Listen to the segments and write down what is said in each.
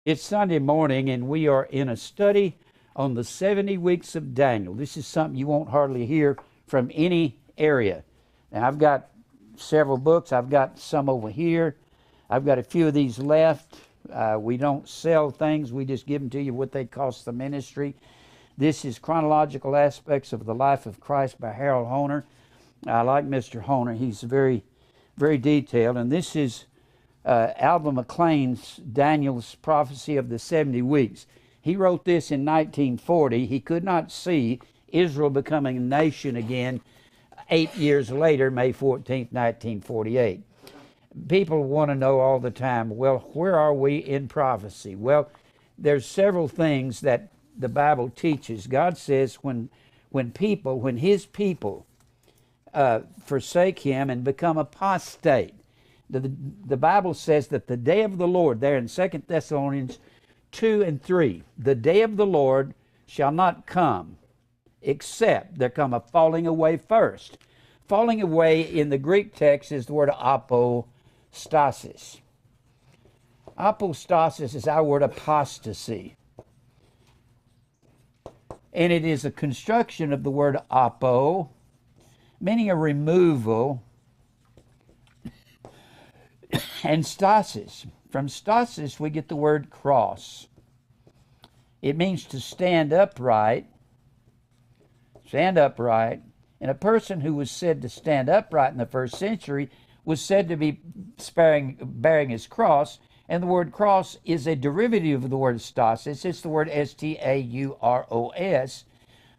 It's Sunday morning, and we are in a study on the 70 weeks of Daniel. This is something you won't hardly hear from any area. Now, I've got several books. I've got some over here. I've got a few of these left. We don't sell things. We just give them to you what they cost the ministry. This is Chronological Aspects of the Life of Christ by Harold Honer. I like Mr. Honer. He's very, very detailed. And this is Alva McLean's Daniel's Prophecy of the 70 Weeks. He wrote this in 1940. He could not see Israel becoming a nation again 8 years later, May 14th, 1948. People want to know all the time, well, where are we in prophecy? Well, there's several things that the Bible teaches. God says when His people forsake Him and become apostate, the Bible says that the day of the Lord, there in 2 Thessalonians 2 and 3, the day of the Lord shall not come except there come a falling away first. Falling away in the Greek text is the word apostasis. Apostasis is our word apostasy. And it is a construction of the word apo, meaning a removal, and stasis. From stasis we get the word cross. It means to stand upright. Stand upright. And a person who was said to stand upright in the first century was said to be bearing his cross. And the word cross is a derivative of the word stasis. It's the word S-T-A-U-R-O-S,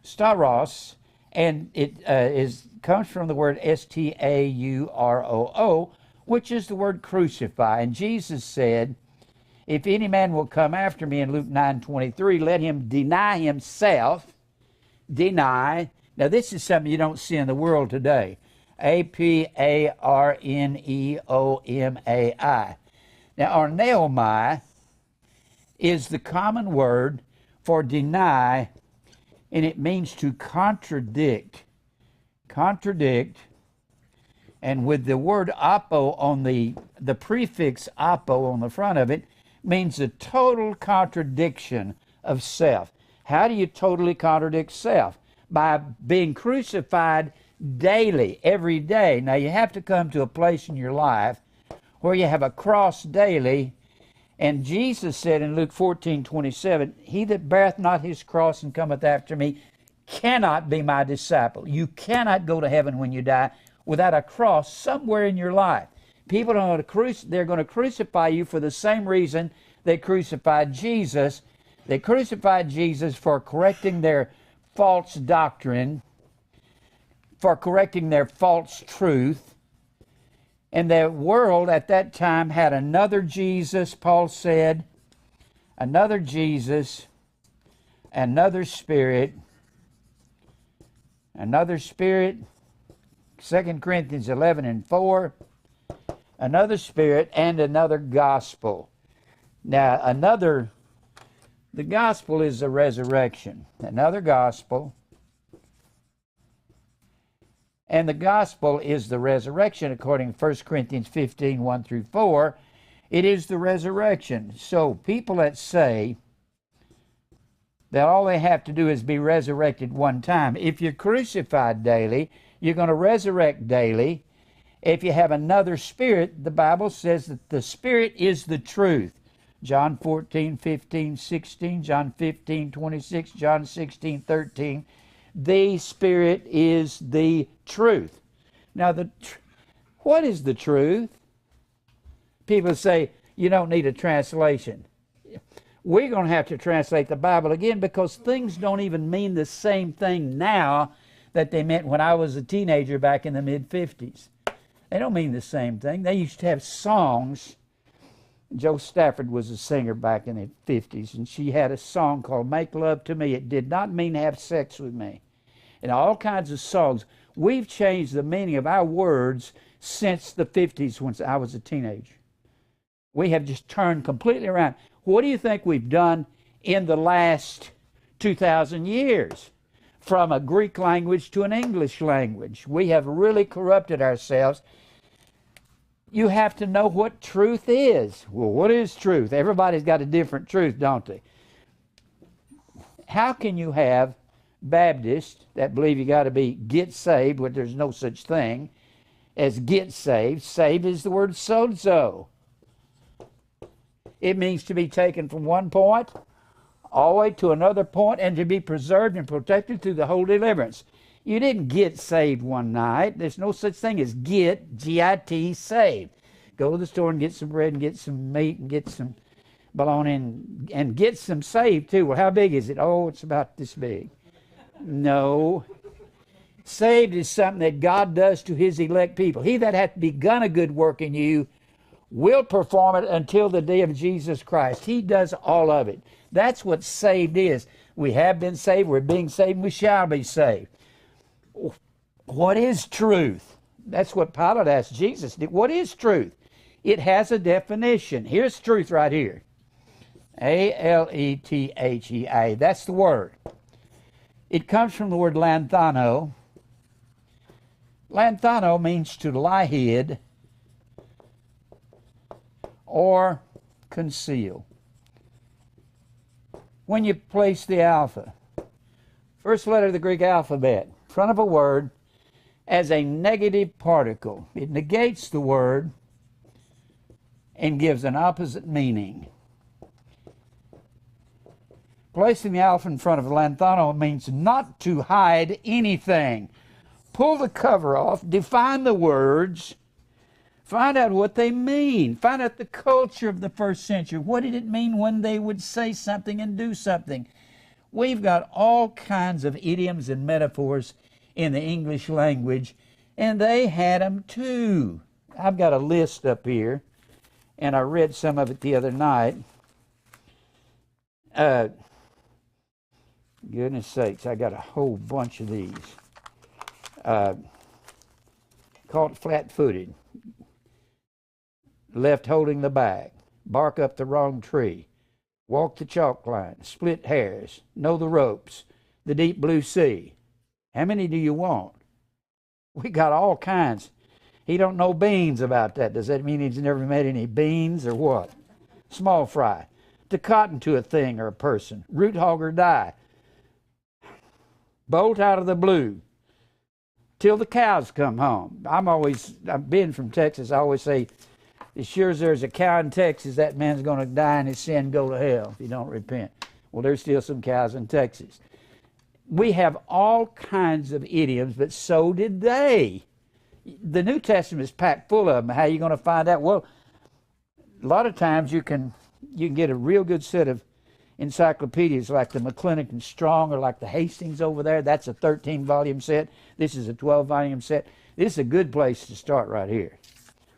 staros, and it comes from the word S-T-A-U-R-O-O, which is the word crucify. And Jesus said, if any man will come after me, in Luke 9:23, let him deny himself. Deny. Now this is something you don't see in the world today. A-P-A-R-N-E-O-M-A-I. Now arneomai is the common word for deny, and it means to contradict. Contradict. And with the word apo on the prefix apo on the front of it, means a total contradiction of self. How do you totally contradict self? By being crucified daily, every day. Now you have to come to a place in your life where you have a cross daily. And Jesus said in Luke 14:27, he that beareth not his cross and cometh after me cannot be my disciple. You cannot go to heaven when you die without a cross somewhere in your life. People are they're going to crucify you for the same reason they crucified Jesus. They crucified Jesus for correcting their false doctrine, for correcting their false truth. And the world at that time had another Jesus, Paul said, another Jesus, another spirit, 2 Corinthians 11 and 4, another spirit and another gospel. Now, the gospel is the resurrection. Another gospel. And the gospel is the resurrection, according to 1 Corinthians 15, 1 through 4. It is the resurrection. So people that say that all they have to do is be resurrected one time. If you're crucified daily, you're going to resurrect daily. If you have another spirit, the Bible says that the spirit is the truth. John 14, 15, 16, John 15, 26, John 16, 13. The spirit is the truth. Now, what is the truth? People say, you don't need a translation. We're going to have to translate the Bible again because things don't even mean the same thing now that they meant when I was a teenager back in the mid-50s. They don't mean the same thing. They used to have songs. Joe Stafford was a singer back in the 50s, and she had a song called Make Love to Me. It did not mean have sex with me. And all kinds of songs. We've changed the meaning of our words since the 50s when I was a teenager. We have just turned completely around. What do you think we've done in the last 2,000 years? From a Greek language to an English language. We have really corrupted ourselves. You have to know what truth is. Well, what is truth? Everybody's got a different truth, don't they? How can you have Baptists that believe you got to be get saved, when there's no such thing as get saved? Saved is the word sozo. It means to be taken from one point all the way to another point and to be preserved and protected through the whole deliverance. You didn't get saved one night. There's no such thing as get, G-I-T, saved. Go to the store and get some bread and get some meat and get some bologna and get some saved too. Well, how big is it? Oh, it's about this big. No. Saved is something that God does to his elect people. He that hath begun a good work in you will perform it until the day of Jesus Christ. He does all of it. That's what saved is. We have been saved, we're being saved, and we shall be saved. What is truth? That's what Pilate asked Jesus. What is truth? It has a definition. Here's truth right here. A-L-E-T-H-E-A. That's the word. It comes from the word lanthano. Lanthano means to lie hid or conceal. When you place the alpha, first letter of the Greek alphabet, in front of a word as a negative particle, it negates the word and gives an opposite meaning. Placing the alpha in front of lanthano means not to hide anything. Pull the cover off, define the words, find out what they mean, find out the culture of the first century. What did it mean when they would say something and do something? We've got all kinds of idioms and metaphors in the English language, and they had them too. I've got a list up here, and I read some of it the other night. Goodness sakes, I got a whole bunch of these. Caught flat-footed, left holding the bag, bark up the wrong tree, walk the chalk line, split hairs, know the ropes, the deep blue sea. How many do you want? We got all kinds. He don't know beans about that. Does that mean he's never made any beans or what? Small fry. To cotton to a thing or a person. Root hog or die. Bolt out of the blue. Till the cows come home. I've been from Texas. I always say, as sure as there's a cow in Texas, that man's going to die in his sin and go to hell if he don't repent. Well, there's still some cows in Texas. We have all kinds of idioms, but so did they. The New Testament is packed full of them. How are you going to find out? Well, a lot of times you can get a real good set of encyclopedias like the McClintock and Strong or like the Hastings over there. That's a 13-volume set. This is a 12-volume set. This is a good place to start right here.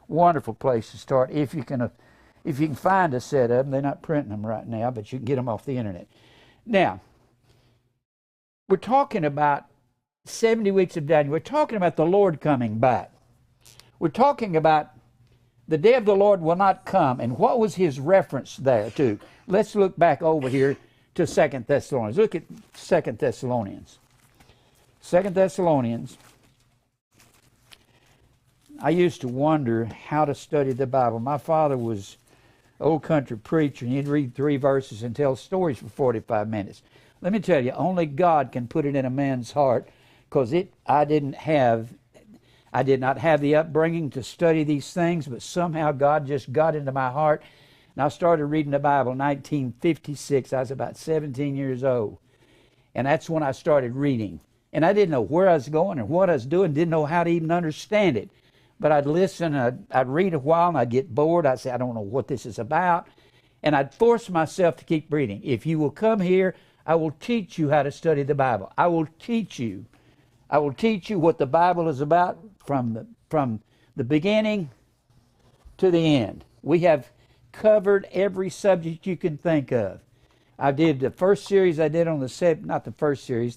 Wonderful place to start if you can find a set of them. They're not printing them right now, but you can get them off the internet. Now, we're talking about 70 weeks of Daniel. We're talking about the Lord coming back. We're talking about the day of the Lord will not come. And what was his reference there to? Let's look back over here to 2 Thessalonians. Look at 2 Thessalonians. 2 Thessalonians. I used to wonder how to study the Bible. My father was an old country preacher, and he'd read 3 verses and tell stories for 45 minutes. Let me tell you, only God can put it in a man's heart, because I did not have the upbringing to study these things, but somehow God just got into my heart, and I started reading the Bible in 1956. I was about 17 years old, and that's when I started reading. And I didn't know where I was going or what I was doing, didn't know how to even understand it. But I'd listen, I'd read a while, and I'd get bored. I'd say, I don't know what this is about. And I'd force myself to keep reading. If you will come here, I will teach you how to study the Bible. I will teach you what the Bible is about from the beginning to the end. We have covered every subject you can think of. I did the first series I did on the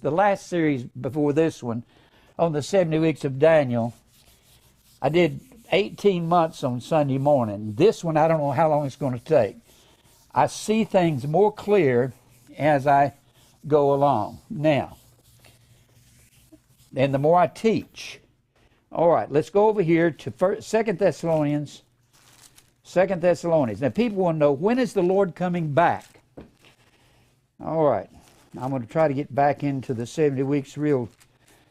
last series before this one, on the 70 weeks of Daniel. I did 18 months on Sunday morning. This one, I don't know how long it's going to take. I see things more clear as I go along. Now, and the more I teach. All right, let's go over here to 2 Thessalonians 2 Thessalonians. Now, people want to know, when is the Lord coming back? All right. I'm going to try to get back into the 70 weeks real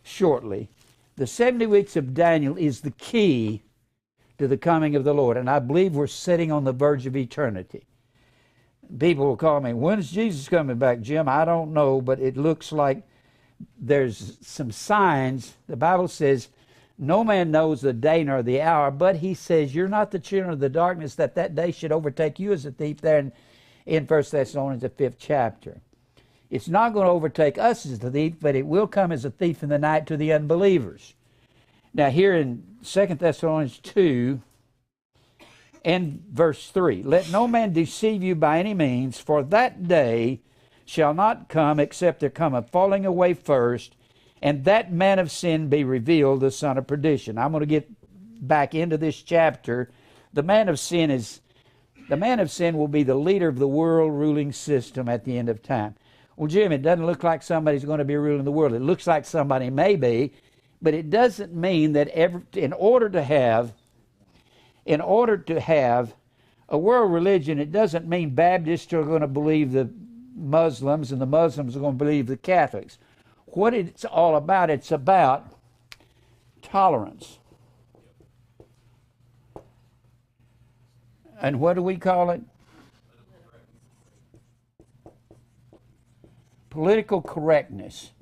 shortly. The 70 weeks of Daniel is the key to the coming of the Lord, and I believe we're sitting on the verge of eternity. People will call me, when's Jesus coming back, Jim? I don't know, but it looks like there's some signs. The Bible says, no man knows the day nor the hour, but he says, you're not the children of the darkness, that day should overtake you as a thief, there in 1 Thessalonians, the 5th chapter. It's not going to overtake us as a thief, but it will come as a thief in the night to the unbelievers. Now here in 2 Thessalonians 2 and verse 3, let no man deceive you by any means, for that day shall not come except there come a falling away first, and that man of sin be revealed, the son of perdition. I'm going to get back into this chapter. The man of sin will be the leader of the world ruling system at the end of time. Well, Jim, it doesn't look like somebody's going to be ruling the world. It looks like somebody may be, but it doesn't mean that in order to have a world religion, it doesn't mean Baptists are going to believe the Muslims and the Muslims are going to believe the Catholics. What it's all about, it's about tolerance. And what do we call it? Political correctness.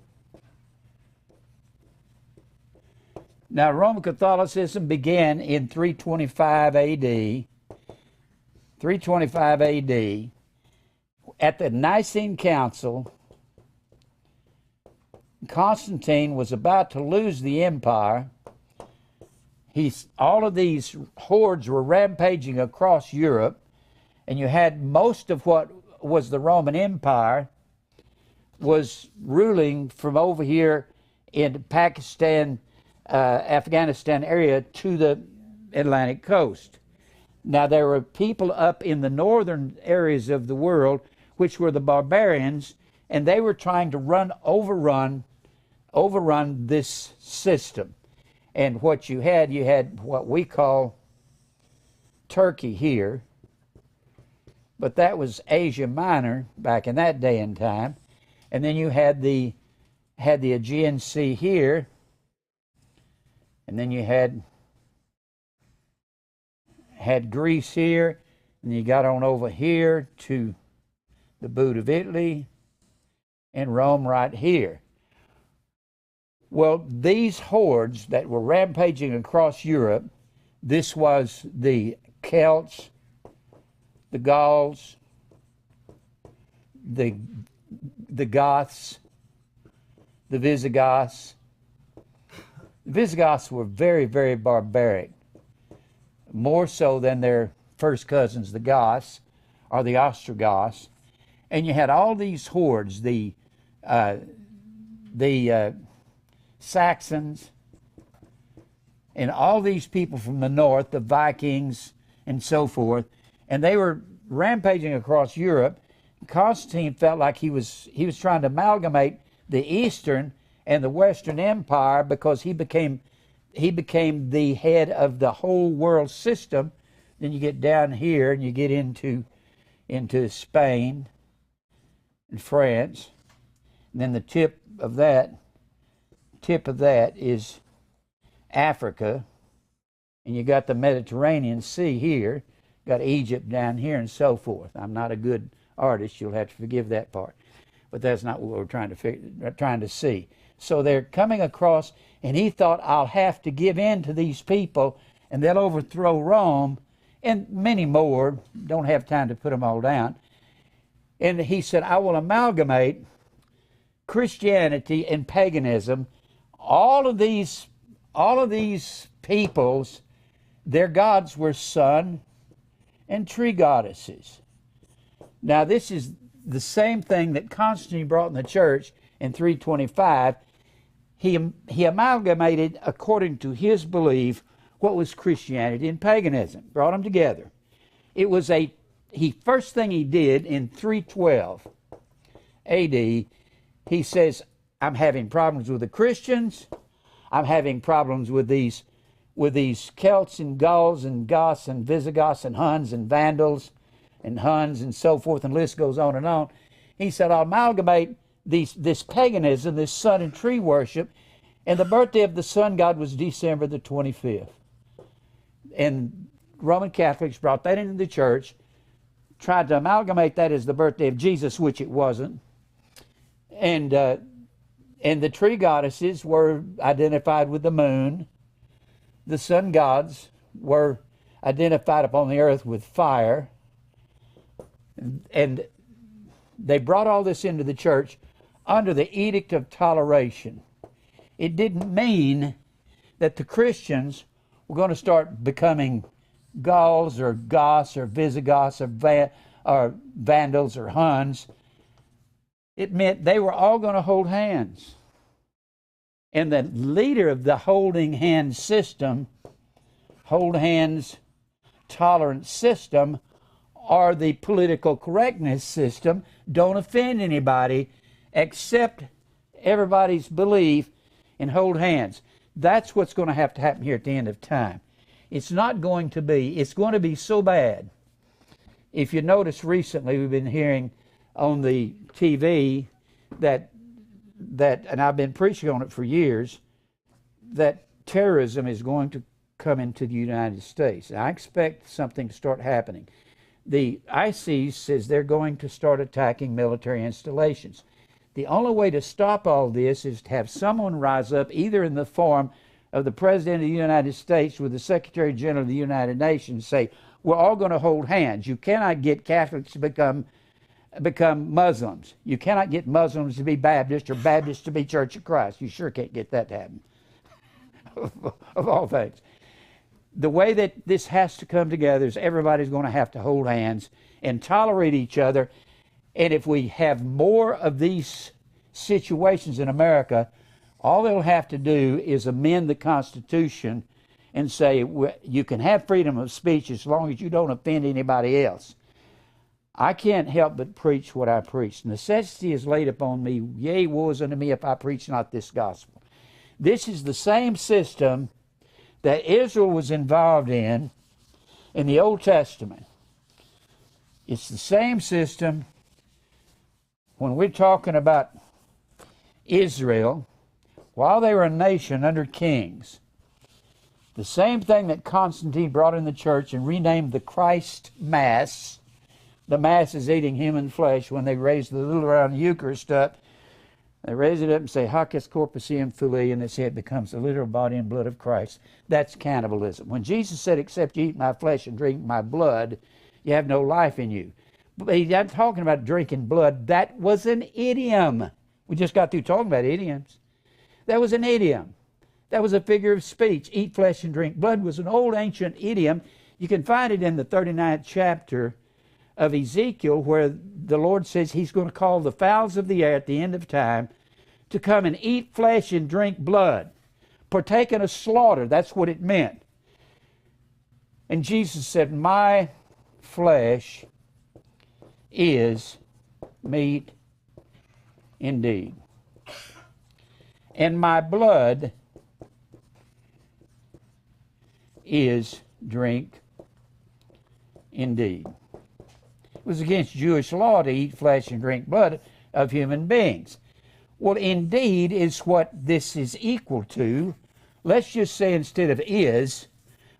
Now, Roman Catholicism began in 325 AD. 325 AD. At the Nicene Council, Constantine was about to lose the empire. All of these hordes were rampaging across Europe, and you had most of what was the Roman Empire was ruling from over here in Pakistan, Afghanistan area to the Atlantic coast. Now there were people up in the northern areas of the world which were the barbarians, and they were trying to overrun this system. And what you had what we call Turkey here, but that was Asia Minor back in that day and time. And then you had the Aegean Sea here, and then you had Greece here, and you got on over here to the boot of Italy, and Rome right here. Well, these hordes that were rampaging across Europe, this was the Celts, the Gauls, the Goths, the Visigoths. The Visigoths were very, very barbaric, more so than their first cousins, the Goths, or the Ostrogoths. And you had all these hordes, the Saxons, and all these people from the north, the Vikings, and so forth, and they were rampaging across Europe. Constantine felt like he was trying to amalgamate the Eastern and the Western Empire, because he became the head of the whole world system. Then you get down here and you get into Spain and France, and then the tip of that is Africa, and you got the Mediterranean Sea here, got Egypt down here, and so forth. I'm not a good artist, you'll have to forgive that part, but that's not what we're trying to see. So they're coming across, and he thought, I'll have to give in to these people, and they'll overthrow Rome, and many more. Don't have time to put them all down. And he said, I will amalgamate Christianity and paganism. All of these peoples, their gods were sun and tree goddesses. Now, this is the same thing that Constantine brought in the church in 325. He amalgamated, according to his belief, what was Christianity and paganism, brought them together. It was first thing he did in 312 AD, he says, I'm having problems with the Christians, I'm having problems with these with these Celts and Gauls and Goths and Visigoths and Huns and Vandals and Huns and so forth, and the list goes on and on. He said, I'll amalgamate this paganism, this sun and tree worship, and the birthday of the sun god was December the 25th. And Roman Catholics brought that into the church, tried to amalgamate that as the birthday of Jesus, which it wasn't. And the tree goddesses were identified with the moon. The sun gods were identified upon the earth with fire. And they brought all this into the church under the Edict of Toleration. It didn't mean that the Christians were going to start becoming Gauls or Goths or Visigoths or Vandals or Huns. It meant they were all going to hold hands. And the leader of the holding hands system, hold hands tolerance system, or the political correctness system, don't offend anybody, accept everybody's belief, and hold hands. That's what's going to have to happen here at the end of time. It's not going to be, it's going to be so bad. If you notice recently, we've been hearing on the TV that and I've been preaching on it for years, that terrorism is going to come into the United States. I expect something to start happening. The ICE says they're going to start attacking military installations. The only way to stop all this is to have someone rise up, either in the form of the President of the United States with the Secretary General of the United Nations, say, we're all going to hold hands. You cannot get Catholics to become Muslims. You cannot get Muslims to be Baptists or Baptists to be Church of Christ. You sure can't get that to happen, of all things. The way that this has to come together is everybody's going to have to hold hands and tolerate each other. And if we have more of these situations in America, all they'll have to do is amend the Constitution and say you can have freedom of speech as long as you don't offend anybody else. I can't help but preach what I preach. Necessity is laid upon me. Yea, woe is unto me if I preach not this gospel. This is the same system that Israel was involved in the Old Testament. It's the same system. When we're talking about Israel, while they were a nation under kings, the same thing that Constantine brought in the church and renamed the Christ Mass. The Mass is eating human flesh. When they raise the little round Eucharist up, they raise it up and say, Hac est corpus eum filii, and they say it becomes the literal body and blood of Christ. That's cannibalism. When Jesus said, except you eat my flesh and drink my blood, you have no life in you. But he's not talking about drinking blood. That was an idiom. We just got through talking about idioms. That was an idiom. That was a figure of speech. Eat flesh and drink blood was an old ancient idiom. You can find it in the 39th chapter of Ezekiel, where the Lord says he's going to call the fowls of the air at the end of time to come and eat flesh and drink blood. Partake in a slaughter. That's what it meant. And Jesus said, my flesh is meat indeed, and my blood is drink indeed. It was against Jewish law to eat flesh and drink blood of human beings. Well, indeed is what this is equal to. Let's just say instead of is,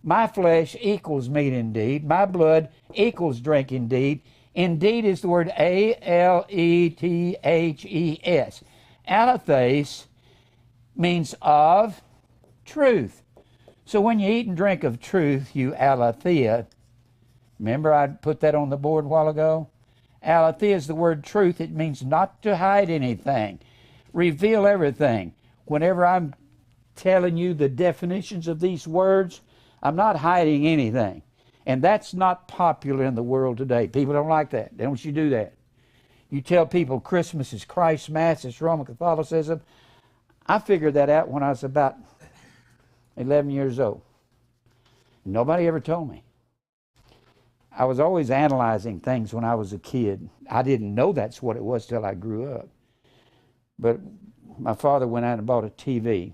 my flesh equals meat indeed, my blood equals drink indeed. Indeed is the word A-L-E-T-H-E-S. Alethes means of truth. So when you eat and drink of truth, you aletheia. Remember I put that on the board a while ago? Aletheia is the word truth. It means not to hide anything. Reveal everything. Whenever I'm telling you the definitions of these words, I'm not hiding anything. And that's not popular in the world today. People don't like that. Don't you do that. You tell people Christmas is Christ's Mass, it's Roman Catholicism. I figured that out when I was about 11 years old. Nobody ever told me. I was always analyzing things when I was a kid. I didn't know that's what it was till I grew up. But my father went out and bought a TV.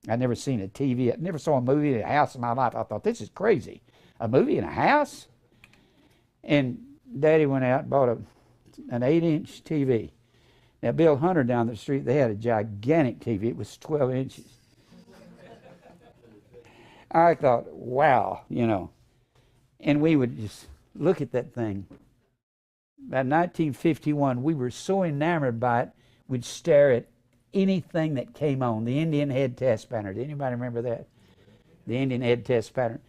I'd never seen a TV. I never saw a movie in a house in my life. I thought, this is crazy. A movie in a house? And Daddy went out and bought an 8-inch TV. Now, Bill Hunter down the street, they had a gigantic TV. It was 12 inches. I thought, wow, you know. And we would just look at that thing. By 1951, we were so enamored by it, we'd stare at anything that came on. The Indian head test pattern. Did anybody remember that? The Indian head test pattern.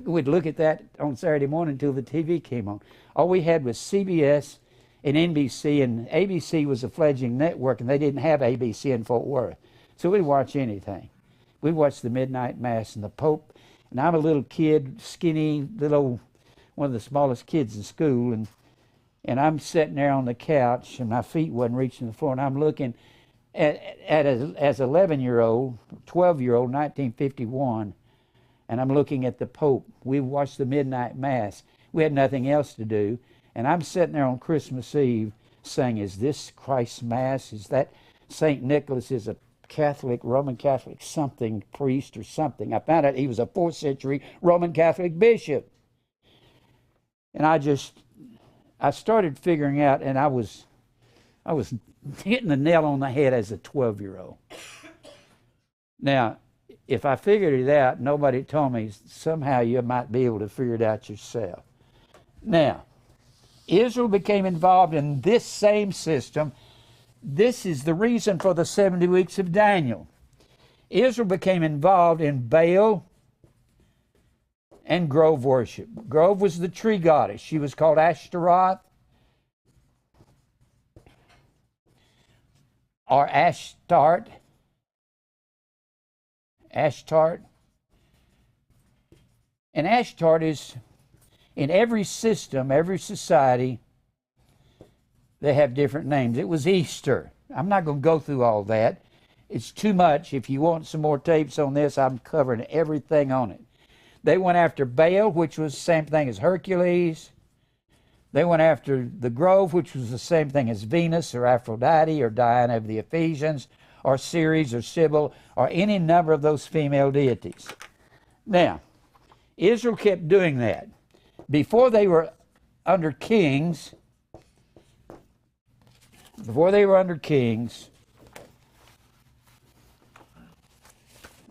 We'd look at that on Saturday morning until the TV came on. All we had was CBS and NBC, and ABC was a fledgling network, and they didn't have ABC in Fort Worth. So we'd watch anything. We'd watch the Midnight Mass and the Pope. And I'm a little kid, skinny, little, one of the smallest kids in school, and I'm sitting there on the couch, and my feet wasn't reaching the floor, and I'm looking as 11-year-old, 12-year-old, 1951, and I'm looking at the Pope. We watched the Midnight Mass. We had nothing else to do, and I'm sitting there on Christmas Eve saying, is this Christ's Mass? Is that St. Nicholas is a Catholic, Roman Catholic, something, priest or something? I found out he was a 4th century Roman Catholic bishop. And I started figuring out, and I was hitting the nail on the head as a 12-year-old. Now, if I figured it out, nobody told me, somehow you might be able to figure it out yourself. Now, Israel became involved in this same system. This is the reason for the 70 weeks of Daniel. Israel became involved in Baal and grove worship. Grove was the tree goddess. She was called Ashtaroth or Ashtart. Ashtart. And Ashtart is, in every system, every society, they have different names. It was Easter. I'm not going to go through all that. It's too much. If you want some more tapes on this, I'm covering everything on it. They went after Baal, which was the same thing as Hercules. They went after the grove, which was the same thing as Venus or Aphrodite or Diana of the Ephesians or Ceres or Sybil or any number of those female deities. Now, Israel kept doing that. Before they were under kings,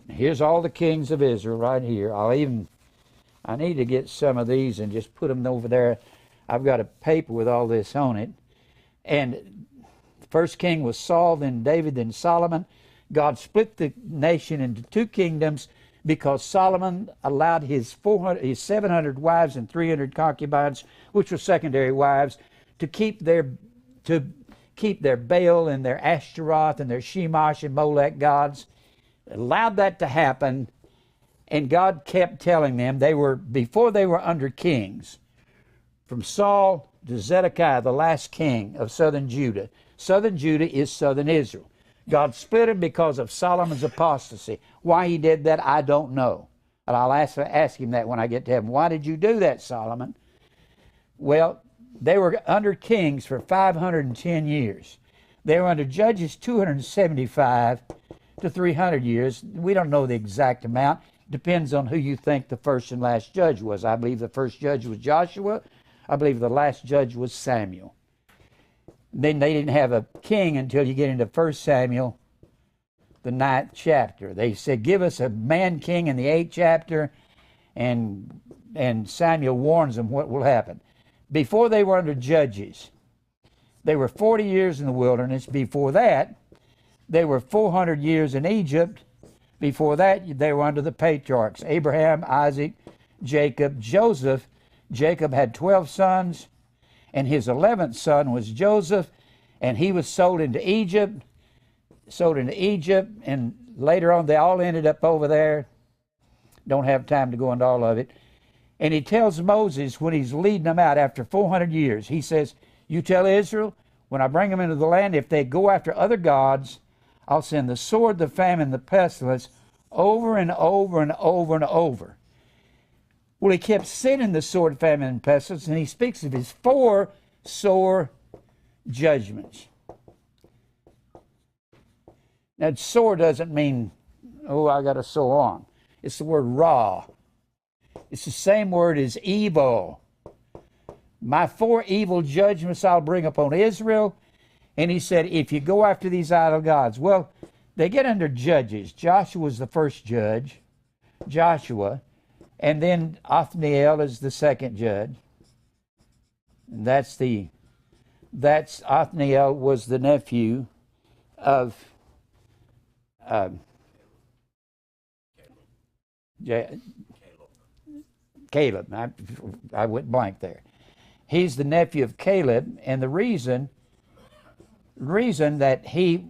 here's all the kings of Israel right here. I need to get some of these and just put them over there. I've got a paper with all this on it. And the first king was Saul, then David, then Solomon. God split the nation into 2 kingdoms because Solomon allowed his 700 wives and 300 concubines, which were secondary wives, to keep their Baal and their Ashtaroth and their Shemash and Molech gods. Allowed that to happen, and God kept telling them before they were under kings, from Saul to Zedekiah, the last king of southern Judah. Southern Judah is southern Israel. God split them because of Solomon's apostasy. Why he did that, I don't know. And I'll ask him that when I get to heaven. Why did you do that, Solomon? Well, they were under kings for 510 years. They were under judges 275 to 300 years. We don't know the exact amount. Depends on who you think the first and last judge was. I believe the first judge was Joshua. I believe the last judge was Samuel. Then they didn't have a king until you get into 1 Samuel, the 9th chapter. They said, give us a man king in the 8th chapter, and Samuel warns them what will happen. Before they were under judges, they were 40 years in the wilderness. Before that, they were 400 years in Egypt. Before that, they were under the patriarchs, Abraham, Isaac, Jacob, Joseph. Jacob had 12 sons, and his 11th son was Joseph, and he was sold into Egypt, and later on they all ended up over there. Don't have time to go into all of it. And he tells Moses when he's leading them out after 400 years, he says, you tell Israel, when I bring them into the land, if they go after other gods, I'll send the sword, the famine, the pestilence over and over and over and over. Well, he kept sending the sword, famine, and pestilence, and he speaks of his 4 sore judgments. Now, sore doesn't mean Oh, I got a sore arm. It's the word ra. It's the same word as evil. My 4 evil judgments I'll bring upon Israel. And he said, if you go after these idol gods. Well, they get under judges. Joshua was the first judge. Joshua. And then Othniel is the second judge. And Othniel was the nephew of Caleb. I went blank there. He's the nephew of Caleb, and the reason that he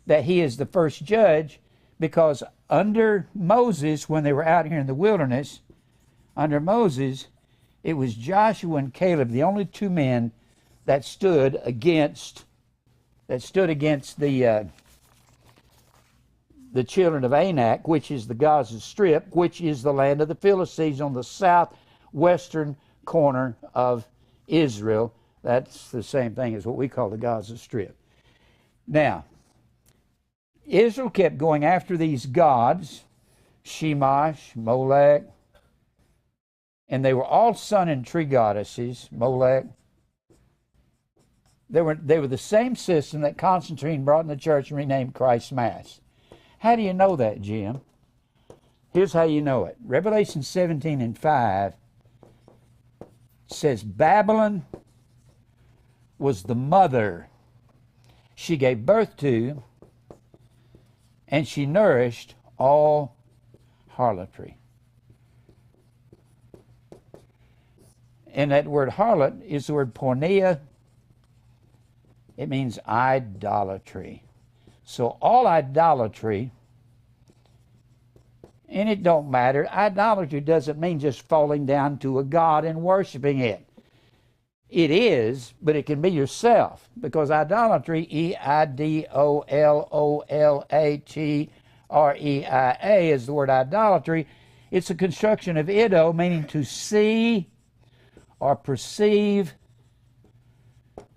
is the first judge, because under Moses, when they were out here in the wilderness, under Moses, it was Joshua and Caleb, the only 2 men that stood against the children of Anak, which is the Gaza Strip, which is the land of the Philistines on the southwestern corner of Israel. That's the same thing as what we call the Gaza Strip. Now, Israel kept going after these gods, Shemash, Molech, and they were all sun and tree goddesses, Molech. They were the same system that Constantine brought in the church and renamed Christ's Mass. How do you know that, Jim? Here's how you know it. Revelation 17:5 says Babylon was the mother. She gave birth to and she nourished all harlotry. And that word harlot is the word porneia. It means idolatry. So all idolatry, and it don't matter, idolatry doesn't mean just falling down to a god and worshiping it. It is, but it can be yourself, because idolatry, E-I-D-O-L-O-L-A-T-R-E-I-A is the word idolatry. It's a construction of ido, meaning to see or perceive,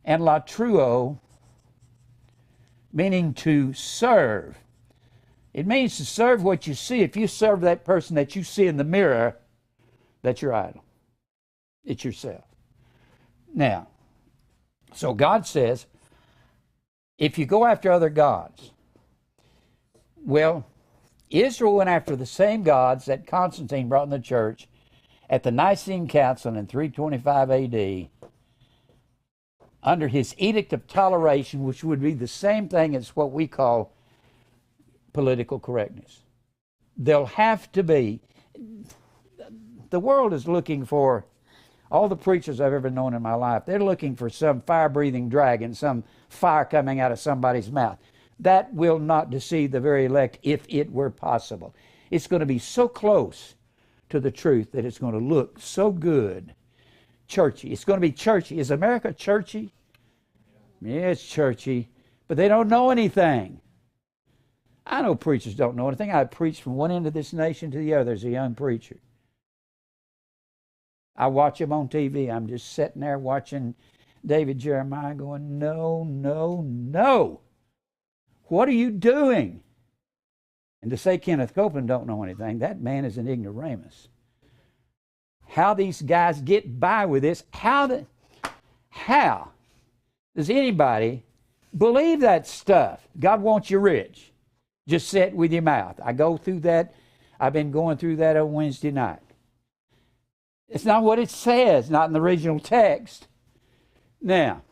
and latruo, meaning to serve. It means to serve what you see. If you serve that person that you see in the mirror, that's your idol. It's yourself. Now, so God says, if you go after other gods, well, Israel went after the same gods that Constantine brought in the church at the Nicene Council in 325 AD, under his edict of toleration, which would be the same thing as what we call political correctness. There'll have to be, the world is looking for, all the preachers I've ever known in my life, they're looking for some fire-breathing dragon, some fire coming out of somebody's mouth. That will not deceive the very elect if it were possible. It's going to be so close to the truth that it's going to look so good. Churchy. It's going to be churchy. Is America churchy? Yeah, it's churchy, but they don't know anything. I know preachers don't know anything. I preach from one end of this nation to the other as a young preacher. I watch him on TV. I'm just sitting there watching David Jeremiah going, no, no, no. What are you doing? And to say Kenneth Copeland don't know anything, that man is an ignoramus. How these guys get by with this, how does anybody believe that stuff? God wants you rich. Just say it with your mouth. I go through that. I've been going through that on Wednesday night. It's not what it says, not in the original text. Now,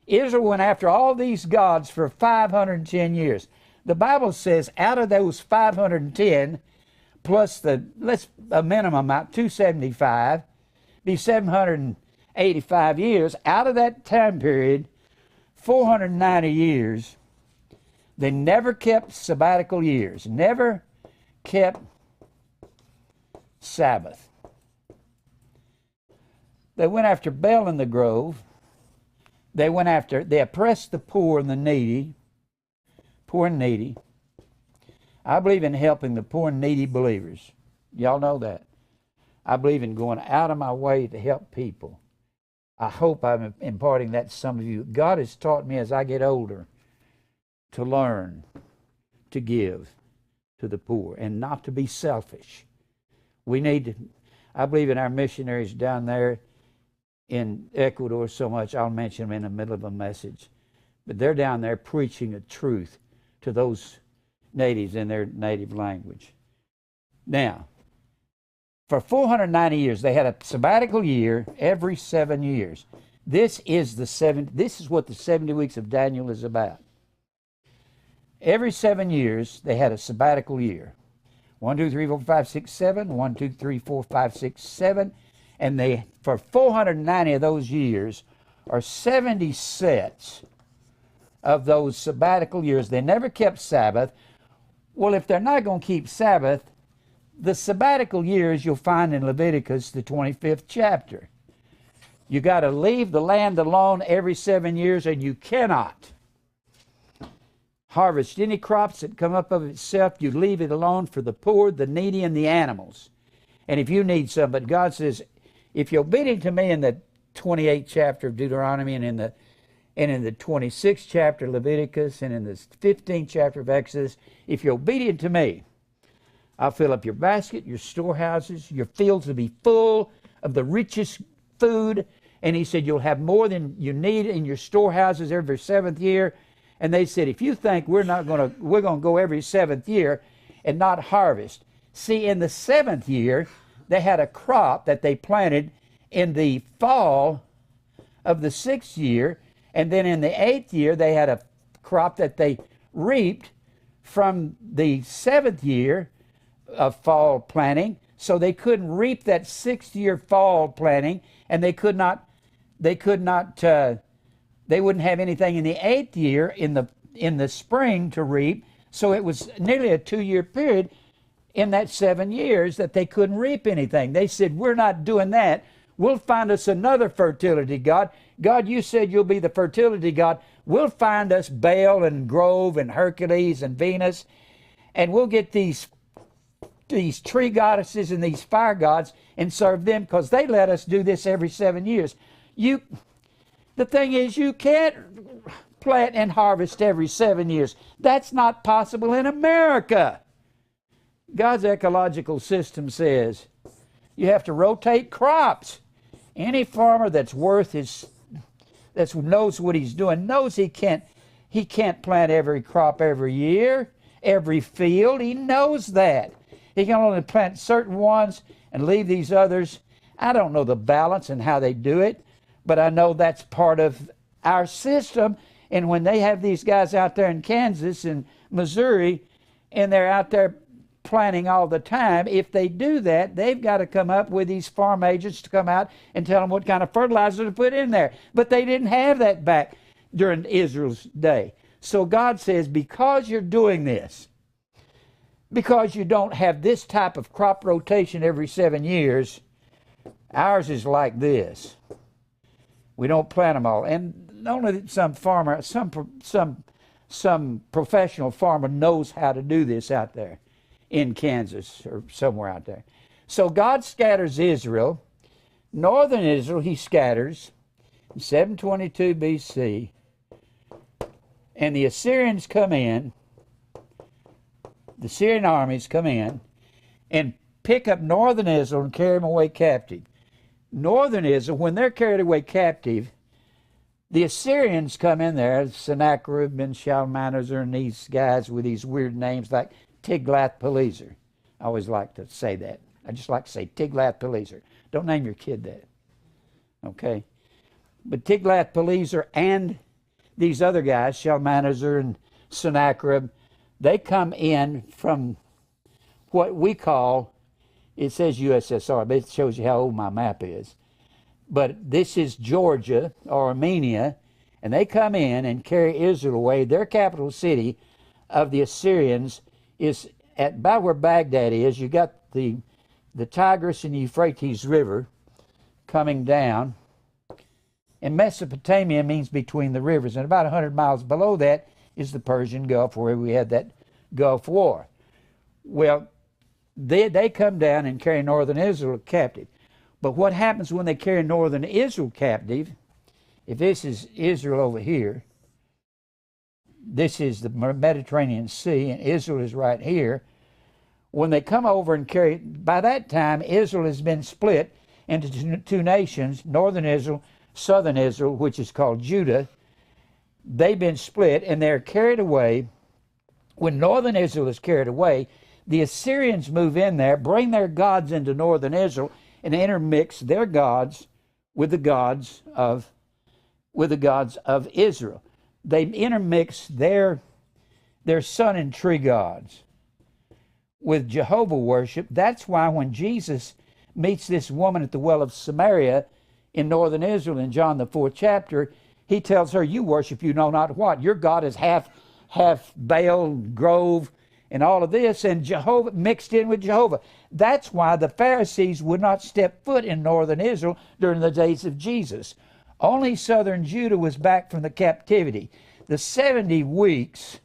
Israel went after all these gods for 510 years. The Bible says out of those 510, plus a minimum out 275, be 785 years. Out of that time period, 490 years, they never kept sabbatical years, never kept Sabbath. They went after Baal in the grove. They oppressed the poor and the needy. Poor and needy. I believe in helping the poor and needy believers. Y'all know that. I believe in going out of my way to help people. I hope I'm imparting that to some of you. God has taught me as I get older to learn, to give, to the poor and not to be selfish. We need, I believe in our missionaries down there in Ecuador so much, I'll mention them in the middle of a message. But they're down there preaching the truth to those natives in their native language. Now, for 490 years, they had a sabbatical year every 7 years. This is what the 70 weeks of Daniel is about. Every 7 years, they had a sabbatical year. 1, 2, 3, 4, 5, 6, 7. 1, 2, 3, 4, 5, 6, 7. And they, for 490 of those years, are 70 sets of those sabbatical years. They never kept Sabbath. Well, if they're not going to keep Sabbath, the sabbatical years you'll find in Leviticus, the 25th chapter. You got to leave the land alone every 7 years, and you cannot harvest any crops that come up of itself. You leave it alone for the poor, the needy, and the animals. And if you need some, but God says, if you're obedient to me in the 28th chapter of Deuteronomy and in the 26th chapter of Leviticus and in the 15th chapter of Exodus, if you're obedient to me, I'll fill up your basket, your storehouses, your fields will be full of the richest food. And he said, you'll have more than you need in your storehouses every 7th year. And they said, if you think we're going to go every 7th year and not harvest. See, in the 7th year, they had a crop that they planted in the fall of the 6th year. And then in the 8th year, they had a crop that they reaped from the 7th year of fall planting. So they couldn't reap that 6th year fall planting, and they wouldn't have anything in the 8th year in the spring to reap. So it was nearly a 2-year period in that 7 years that they couldn't reap anything. They said, we're not doing that. We'll find us another fertility god. God, you said you'll be the fertility god. We'll find us Baal and Grove and Hercules and Venus, and we'll get these tree goddesses and these fire gods and serve them, because they let us do this every 7 years. The thing is, you can't plant and harvest every 7 years. That's not possible in America. God's ecological system says you have to rotate crops. Any farmer that knows what he's doing knows he can't plant every crop every year, every field. He knows that. He can only plant certain ones and leave these others. I don't know the balance and how they do it, but I know that's part of our system. And when they have these guys out there in Kansas and Missouri, and they're out there planting all the time, if they do that, they've got to come up with these farm agents to come out and tell them what kind of fertilizer to put in there. But they didn't have that back during Israel's day. So God says, because you're doing this, because you don't have this type of crop rotation every 7 years, ours is like this. We don't plant them all. And only some farmer, some professional farmer knows how to do this out there in Kansas or somewhere out there. So God scatters Israel. Northern Israel he scatters in 722 BC. And the Assyrians come in. The Syrian armies come in and pick up northern Israel and carry them away captive. Northern Israel, when they're carried away captive, the Assyrians come in there, Sennacherib and Shalmaneser and these guys with these weird names like Tiglath-Pileser. I always like to say that. I just like to say Tiglath-Pileser. Don't name your kid that. Okay? But Tiglath-Pileser and these other guys, Shalmaneser and Sennacherib, they come in from what we call, it says USSR, but it shows you how old my map is. But this is Georgia or Armenia, and they come in and carry Israel away. Their capital city of the Assyrians is at about where Baghdad is. You got the Tigris and Euphrates River coming down. And Mesopotamia means between the rivers. And about 100 miles below that is the Persian Gulf, where we had that Gulf War. Well, they come down and carry northern Israel captive. But what happens when they carry northern Israel captive, if this is Israel over here, this is the Mediterranean Sea, and Israel is right here, when they come over and carry, by that time Israel has been split into two nations, northern Israel, southern Israel, which is called Judah. They've been split and they're carried away. When northern Israel is carried away, the Assyrians move in there, bring their gods into northern Israel, and intermix their gods with the gods of Israel. They intermix their sun and tree gods with Jehovah worship. That's why when Jesus meets this woman at the well of Samaria in northern Israel in John the 4th chapter, he tells her, you worship you know not what. Your God is half Baal, Grove, and all of this, and Jehovah mixed in with Jehovah. That's why the Pharisees would not step foot in northern Israel during the days of Jesus. Only southern Judah was back from the captivity. The 70 weeks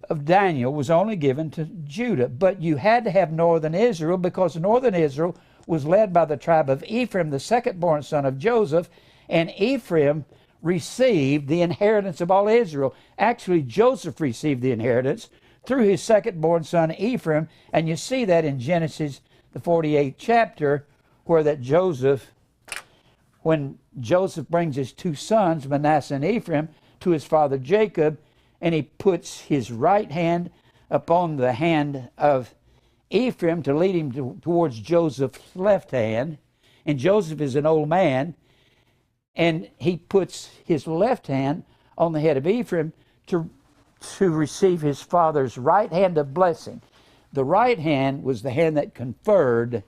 of Daniel was only given to Judah, but you had to have northern Israel because northern Israel was led by the tribe of Ephraim, the second-born son of Joseph, and Ephraim received the inheritance of all Israel. Actually, Joseph received the inheritance through his second-born son Ephraim, and you see that in Genesis, the 48th chapter, where that Joseph, when Joseph brings his two sons, Manasseh and Ephraim, to his father Jacob, and he puts his right hand upon the hand of Ephraim to lead him towards Joseph's left hand, and Joseph is an old man, and he puts his left hand on the head of Ephraim to receive his father's right hand of blessing. The right hand was the hand that conferred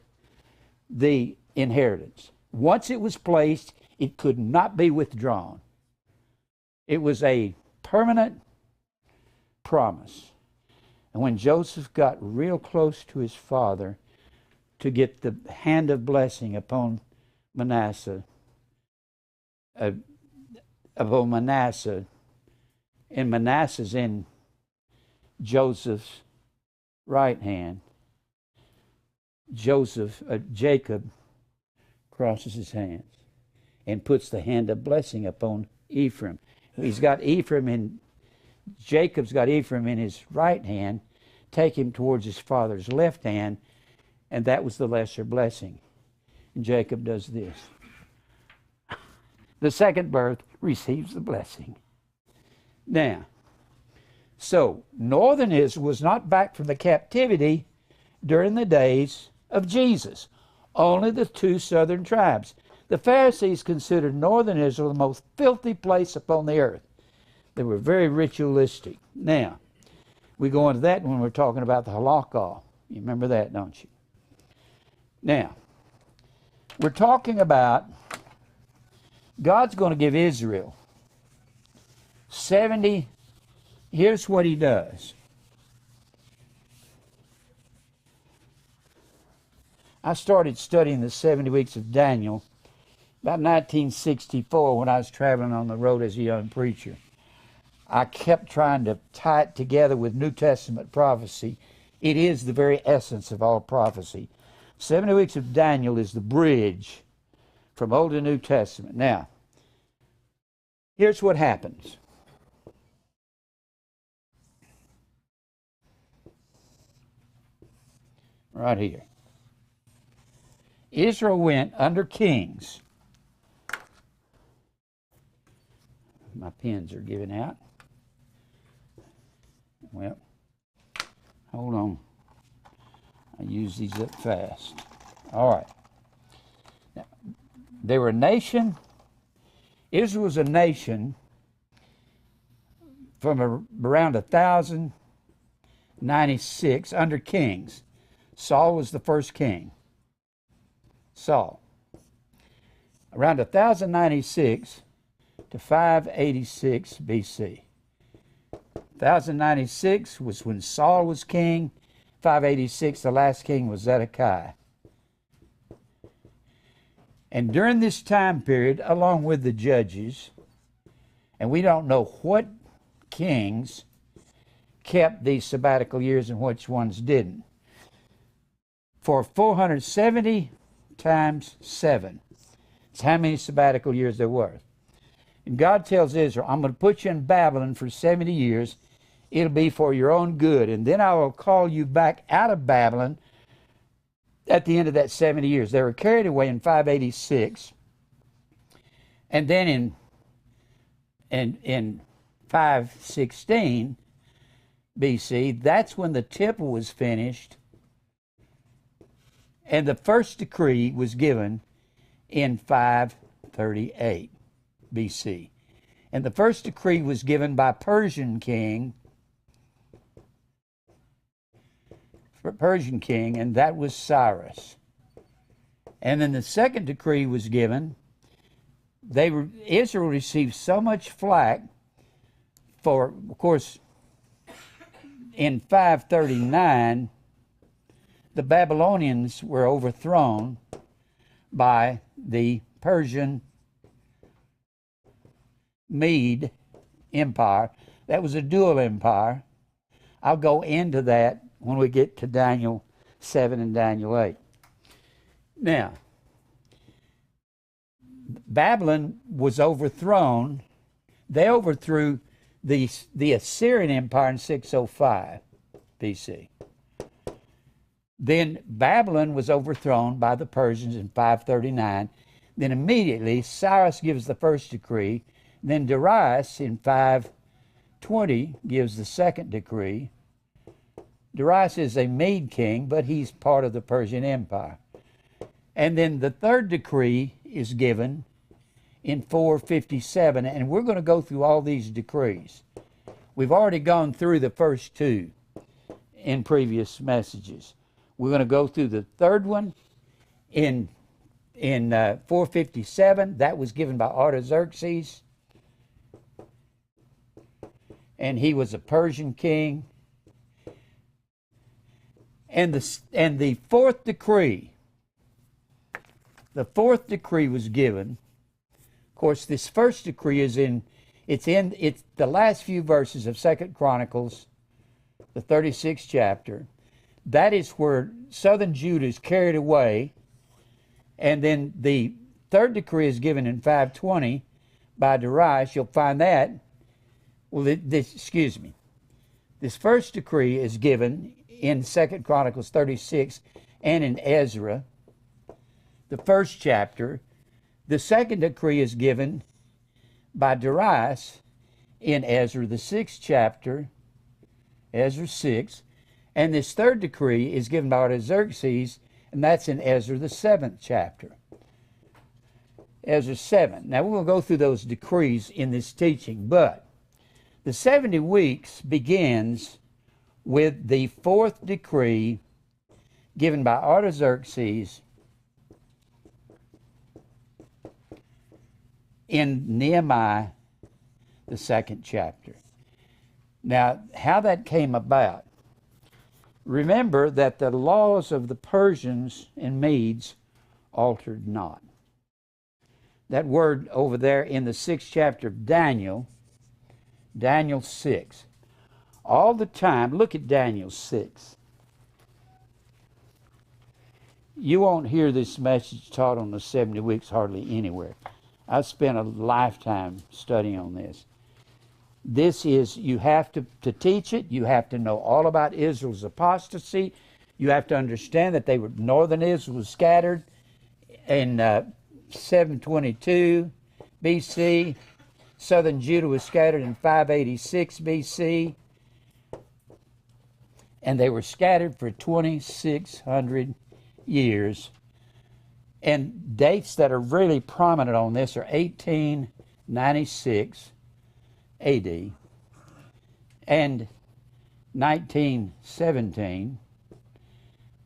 the inheritance. Once it was placed, it could not be withdrawn. It was a permanent promise. And when Joseph got real close to his father to get the hand of blessing upon Manasseh, and Manasseh's in Joseph's right hand, Jacob crosses his hands and puts the hand of blessing upon Ephraim. He's got Ephraim in, Jacob's got Ephraim in his right hand, take him towards his father's left hand, and that was the lesser blessing. And Jacob does this. The second birth receives the blessing. Now, so northern Israel was not back from the captivity during the days of Jesus. Only the two southern tribes. The Pharisees considered northern Israel the most filthy place upon the earth. They were very ritualistic. Now, we go into that when we're talking about the Holocaust. You remember that, don't you? Now, we're talking about God's going to give Israel 70. Here's what he does. I started studying the 70 weeks of Daniel about 1964 when I was traveling on the road as a young preacher. I kept trying to tie it together with New Testament prophecy. It is the very essence of all prophecy. 70 weeks of Daniel is the bridge from Old to New Testament. Now, here's what happens. Right here. Israel went under kings. My pens are giving out. Well, hold on. I use these up fast. All right. Now, they were a nation. Israel was a nation from around 1096 under kings. Saul was the first king. Saul. Around 1096 to 586 BC. 1096 was when Saul was king. 586, the last king was Zedekiah. And during this time period, along with the judges, and we don't know what kings kept these sabbatical years and which ones didn't. For 470 times 7. It's how many sabbatical years there were. And God tells Israel, I'm going to put you in Babylon for 70 years, it'll be for your own good. And then I will call you back out of Babylon at the end of that 70 years. They were carried away in 586. And then in 516 BC, that's when the temple was finished. And the first decree was given in 538 BC. And the first decree was given by Persian king, and that was Cyrus. And then the second decree was given. Israel received so much flack for, of course, in 539, the Babylonians were overthrown by the Persian Mede Empire. That was a dual empire. I'll go into that when we get to Daniel 7 and Daniel 8. Now, Babylon was overthrown. They overthrew the Assyrian Empire in 605 BC. Then Babylon was overthrown by the Persians in 539. Then immediately Cyrus gives the first decree. Then Darius in 520 gives the second decree. Darius is a Mede king, but he's part of the Persian Empire. And then the third decree is given in 457, and we're going to go through all these decrees. We've already gone through the first two in previous messages. We're going to go through the third one in 457. That was given by Artaxerxes, and he was a Persian king. And the fourth decree was given. Of course, this first decree is it's the last few verses of 2 Chronicles, the 36th chapter. That is where southern Judah is carried away. And then the third decree is given in 520 by Darius. You'll find that. This first decree is given in 2 Chronicles 36 and in Ezra, the first chapter. The second decree is given by Darius in Ezra, the 6th chapter, Ezra 6. And this third decree is given by Artaxerxes, and that's in Ezra, the 7th chapter. Ezra 7. Now, we're going to go through those decrees in this teaching, but the 70 weeks begins with the fourth decree given by Artaxerxes in Nehemiah, the 2nd chapter. Now, how that came about. Remember that the laws of the Persians and Medes altered not. That word over there in the 6th chapter of Daniel 6. All the time, look at Daniel 6. You won't hear this message taught on the 70 weeks hardly anywhere. I've spent a lifetime studying on this. This is, you have to teach it, you have to know all about Israel's apostasy. You have to understand that northern Israel was scattered in 722 BC. Southern Judah was scattered in 586 BC. And they were scattered for 2,600 years. And dates that are really prominent on this are 1896 AD and 1917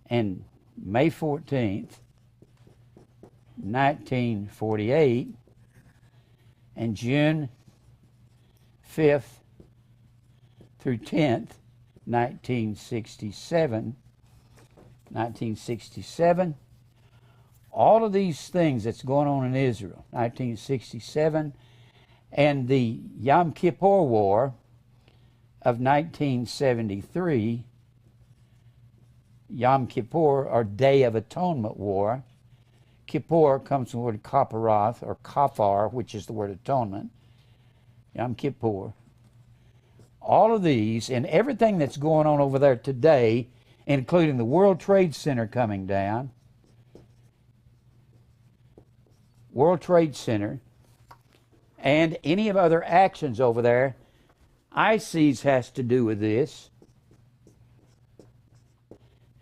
and May 14th, 1948 and June 5th through 10th, 1967. All of these things that's going on in Israel, 1967, and the Yom Kippur War of 1973, Yom Kippur, or Day of Atonement War. Kippur comes from the word kaparoth, or kafar, which is the word atonement. Yom Kippur. all of these and everything that's going on over there today, including the World Trade Center coming down, World Trade Center, and any of other actions over there, ISIS has to do with this.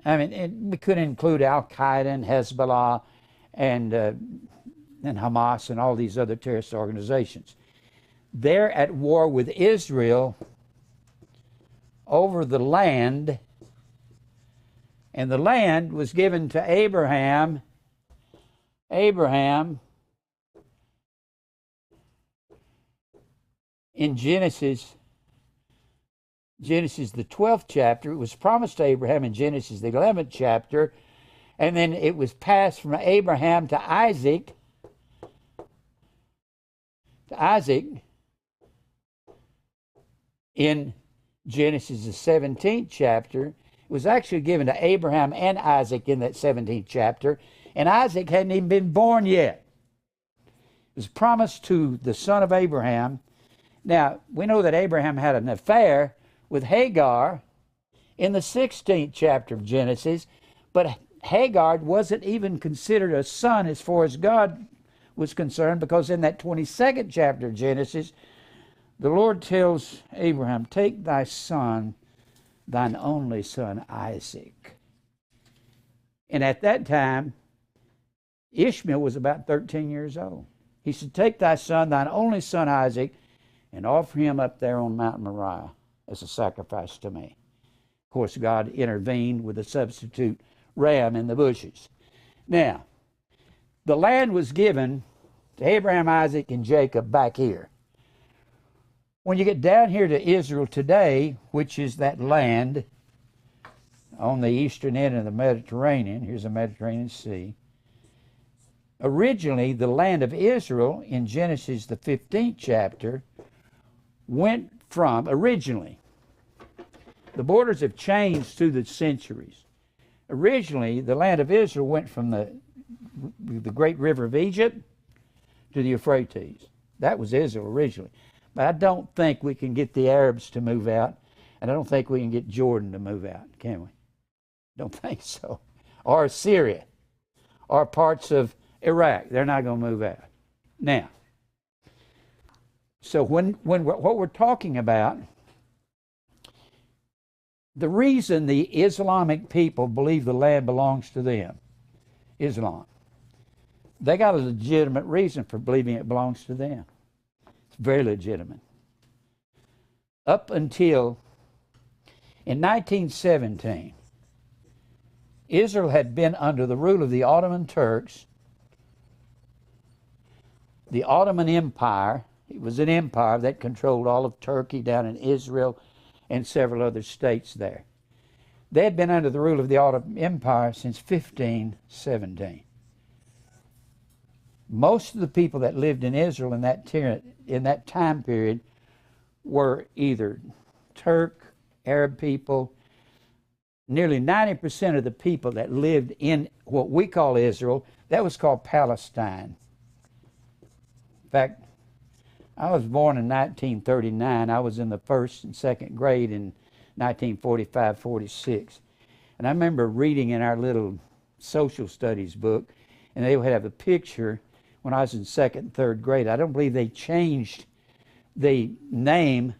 I mean, we could include Al-Qaeda and Hezbollah and Hamas and all these other terrorist organizations. They're at war with Israel over the land, and the land was given to Abraham. In Genesis the 12th chapter, it was promised to Abraham in Genesis the 11th chapter, and then it was passed from Abraham to Isaac. In Genesis the 17th chapter. It was actually given to Abraham and Isaac in that 17th chapter, and Isaac hadn't even been born yet. It was promised to the son of Abraham. Now, we know that Abraham had an affair with Hagar in the 16th chapter of Genesis, but Hagar wasn't even considered a son as far as God was concerned, because in that 22nd chapter of Genesis, the Lord tells Abraham, "Take thy son, thine only son Isaac." And at that time, Ishmael was about 13 years old. He said, "Take thy son, thine only son Isaac, and offer him up there on Mount Moriah as a sacrifice to me." Of course, God intervened with a substitute ram in the bushes. Now, the land was given to Abraham, Isaac, and Jacob back here. When you get down here to Israel today, which is that land on the eastern end of the Mediterranean, here's the Mediterranean Sea. Originally, the land of Israel in Genesis the 15th chapter went from, originally, the borders have changed through the centuries. Originally, the land of Israel went from the great river of Egypt to the Euphrates. That was Israel originally. But I don't think we can get the Arabs to move out, and I don't think we can get Jordan to move out, can we? Don't think so. Or Syria, or parts of Iraq. They're not going to move out. Now, so what we're talking about, the reason the Islamic people believe the land belongs to them, Islam, they got a legitimate reason for believing it belongs to them. Very legitimate. Up until in 1917, Israel had been under the rule of the Ottoman Turks. The Ottoman Empire, it was an empire that controlled all of Turkey down in Israel and several other states there. They had been under the rule of the Ottoman Empire since 1517. Most of the people that lived in Israel in that time period were either Turk, Arab people. Nearly 90% of the people that lived in what we call Israel, that was called Palestine. In fact, I was born in 1939. I was in the first and second grade in 1945-46. And I remember reading in our little social studies book, and they would have a picture when I was in second and third grade. I don't believe they changed the name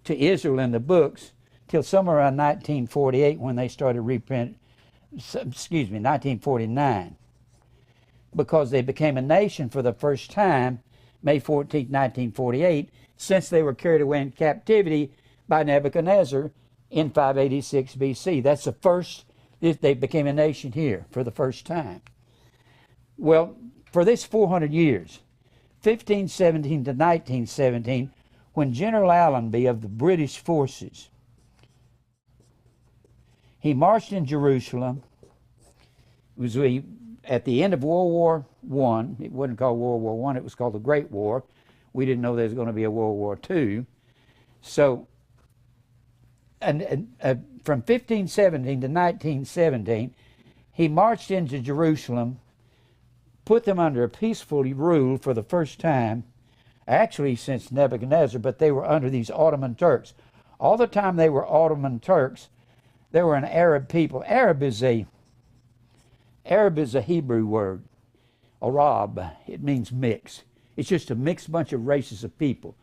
to Israel in the books till somewhere around 1948 when they started 1949. Because they became a nation for the first time May 14, 1948, since they were carried away in captivity by Nebuchadnezzar in 586 BC. That's the first, they became a nation here for the first time. Well, for this 400 years, 1517 to 1917, when General Allenby of the British forces, he marched in Jerusalem. It was at the end of World War I. It wasn't called World War I, it was called the Great War. We didn't know there was going to be a World War II. So, from 1517 to 1917, he marched into Jerusalem, put them under a peaceful rule for the first time, actually since Nebuchadnezzar, but they were under these Ottoman Turks. All the time they were Ottoman Turks, they were an Arab people. Arab is a Hebrew word. Arab, it means mix. It's just a mixed bunch of races of people.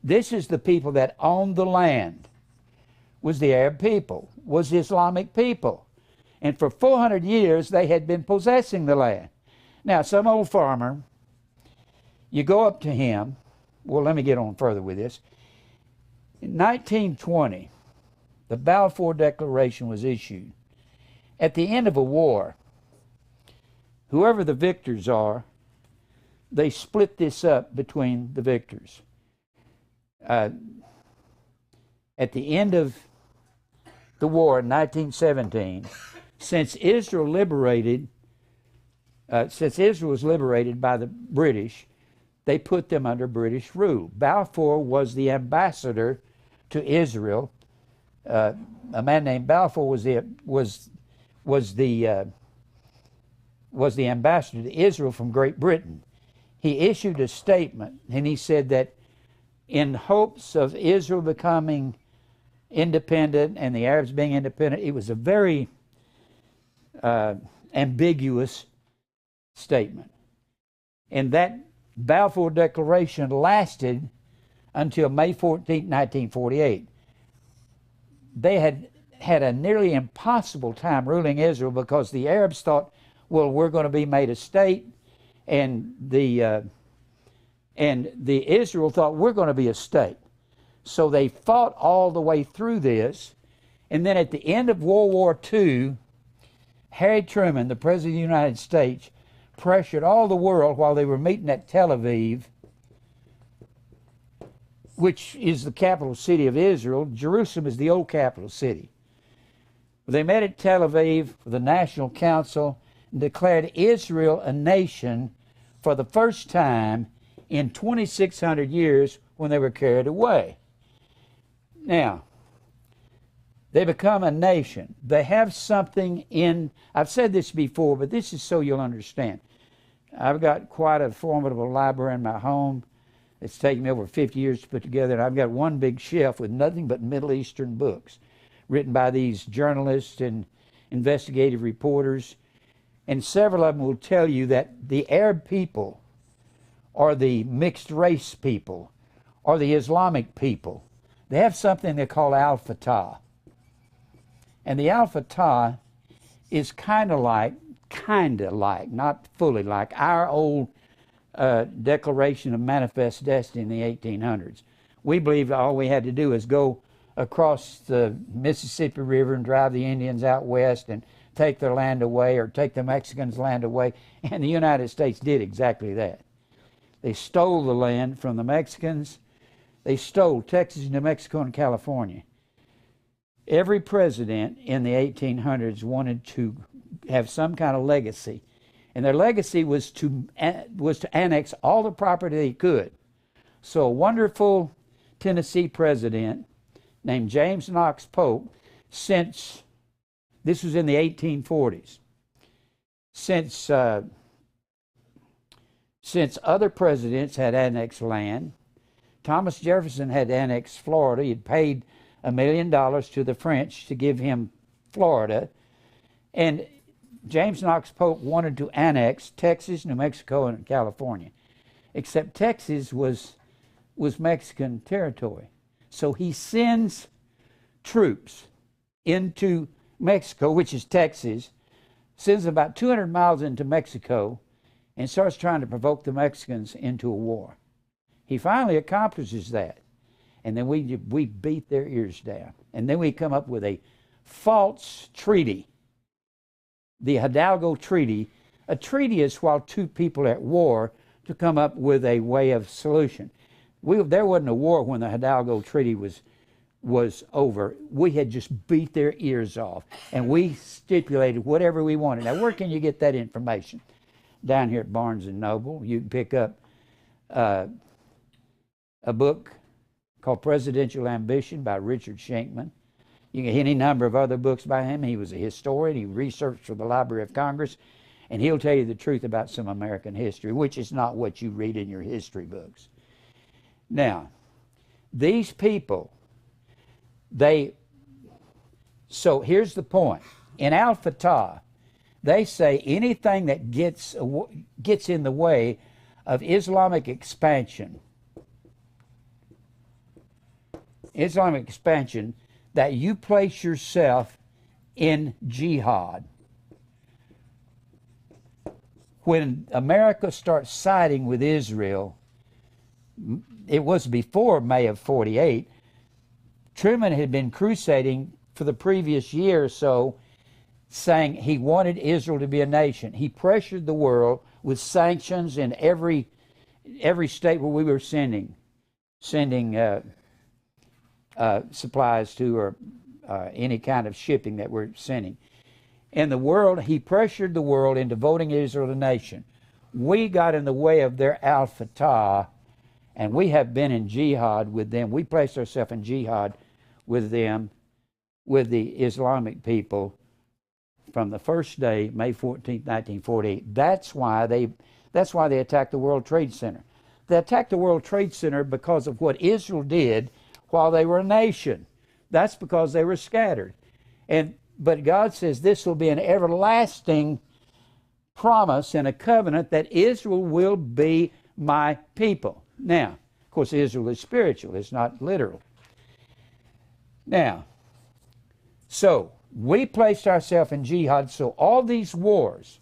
This is the people that owned the land, was the Arab people, was the Islamic people. And for 400 years they had been possessing the land. Now, some old farmer, you go up to him, well, let me get on further with this. In 1920, the Balfour Declaration was issued. At the end of a war, whoever the victors are, they split this up between the victors. At the end of the war in 1917, since Israel was liberated by the British, they put them under British rule. Balfour was the ambassador to Israel. A man named Balfour was the ambassador to Israel from Great Britain. He issued a statement, and he said that in hopes of Israel becoming independent and the Arabs being independent, it was a very ambiguous statement. And that Balfour Declaration lasted until May 14, 1948. They had a nearly impossible time ruling Israel because the Arabs thought, well, we're going to be made a state, and the Israel thought we're going to be a state. So they fought all the way through this, and then at the end of World War II, Harry Truman, the President of the United States, pressured all the world while they were meeting at Tel Aviv, which is the capital city of Israel. Jerusalem is the old capital city. They met at Tel Aviv for the National Council and declared Israel a nation for the first time in 2,600 years when they were carried away. Now, they become a nation. They have something in, I've said this before, but this is so you'll understand. I've got quite a formidable library in my home. It's taken me over 50 years to put together, and I've got one big shelf with nothing but Middle Eastern books written by these journalists and investigative reporters. And several of them will tell you that the Arab people or the mixed race people or the Islamic people, they have something they call al-Fatah. And the al-Fatah is kind of like, not fully like, our old Declaration of Manifest Destiny in the 1800s. We believed all we had to do is go across the Mississippi River and drive the Indians out west and take their land away, or take the Mexicans' land away. And the United States did exactly that. They stole the land from the Mexicans. They stole Texas, New Mexico, and California. Every president in the 1800s wanted to have some kind of legacy. And their legacy was to annex all the property they could. So a wonderful Tennessee president named James Knox Polk, since this was in the 1840s, since other presidents had annexed land, Thomas Jefferson had annexed Florida. He had paid $1 million to the French to give him Florida, and James Knox Polk wanted to annex Texas, New Mexico, and California, except Texas was Mexican territory. So he sends troops into Mexico, which is Texas, sends about 200 miles into Mexico, and starts trying to provoke the Mexicans into a war. He finally accomplishes that, and then we beat their ears down. And then we come up with a false treaty, the Hidalgo Treaty. A treaty is while two people are at war to come up with a way of solution. There wasn't a war when the Hidalgo Treaty was over. We had just beat their ears off, and we stipulated whatever we wanted. Now, where can you get that information? Down here at Barnes & Noble. You can pick up a book called Presidential Ambition by Richard Schenkman. You can get any number of other books by him. He was a historian. He researched for the Library of Congress, and he'll tell you the truth about some American history, which is not what you read in your history books. Now, these people, So here's the point. In Al-Fatah, they say anything that gets in the way of Islamic expansion, that you place yourself in jihad. When America starts siding with Israel, it was before May of 48, Truman had been crusading for the previous year or so, saying he wanted Israel to be a nation. He pressured the world with sanctions in every state where we were sending supplies to, or any kind of shipping that we're sending. And the world, he pressured the world into voting Israel a nation. We got in the way of their Al-Fatah, and we have been in jihad with them. We placed ourselves in jihad with them, with the Islamic people, from the first day, May 14th, 1948. That's why they attacked the World Trade Center. They attacked the World Trade Center because of what Israel did while they were a nation. That's because they were scattered. But God says this will be an everlasting promise and a covenant that Israel will be my people. Now, of course, Israel is spiritual. It's not literal. Now, so we placed ourselves in jihad. So all these wars,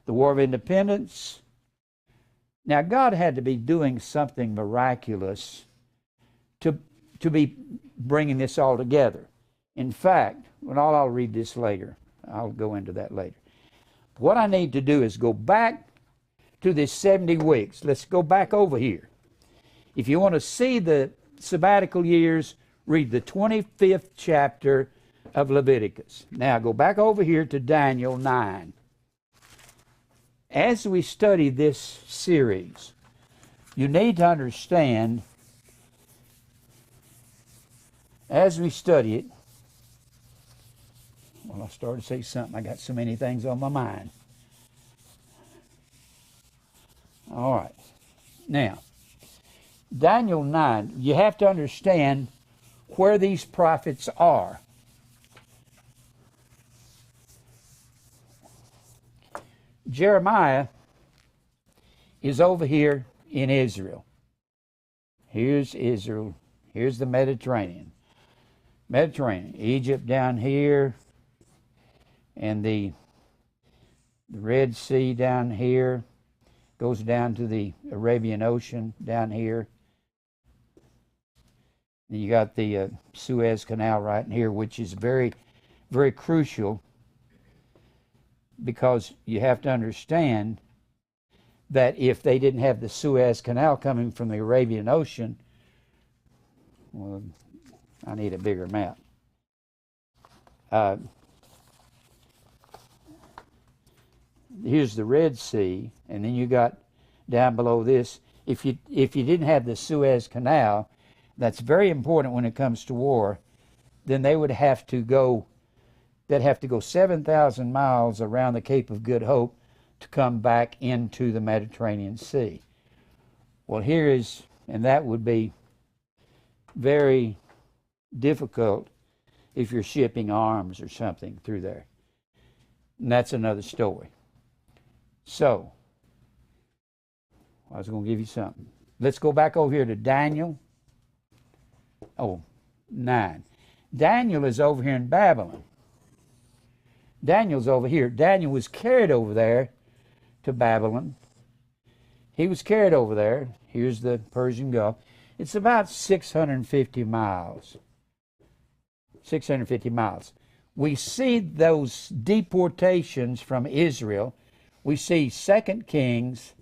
the War of Independence, now God had to be doing something miraculous to be bringing this all together. In fact, I'll read this later. I'll go into that later. What I need to do is go back to this 70 weeks. Let's go back over here. If you want to see the sabbatical years, read the 25th chapter of Leviticus. Now go back over here to Daniel 9. As we study this series, you need to understand, as we study it, well, I started to say something. I got so many things on my mind. All right. Now, Daniel 9, you have to understand where these prophets are. Jeremiah is over here in Israel. Here's Israel. Here's the Mediterranean. Egypt down here, and the Red Sea down here, goes down to the Arabian Ocean down here. And you got the Suez Canal right in here, which is very, very crucial, because you have to understand that if they didn't have the Suez Canal coming from the Arabian Ocean, well, I need a bigger map. Here's the Red Sea, and then you got down below this. If you didn't have the Suez Canal, that's very important when it comes to war, then they would have to go, they'd have to go 7,000 miles around the Cape of Good Hope to come back into the Mediterranean Sea. Well, here is, and that would be very difficult if you're shipping arms or something through there. And that's another story. So, I was going to give you something. Let's go back over here to Daniel. 9. Daniel is over here in Babylon. Daniel's over here. Daniel was carried over there to Babylon. He was carried over there. Here's the Persian Gulf. It's about 650 miles. 650 miles. We see those deportations from Israel. We see 2 Kings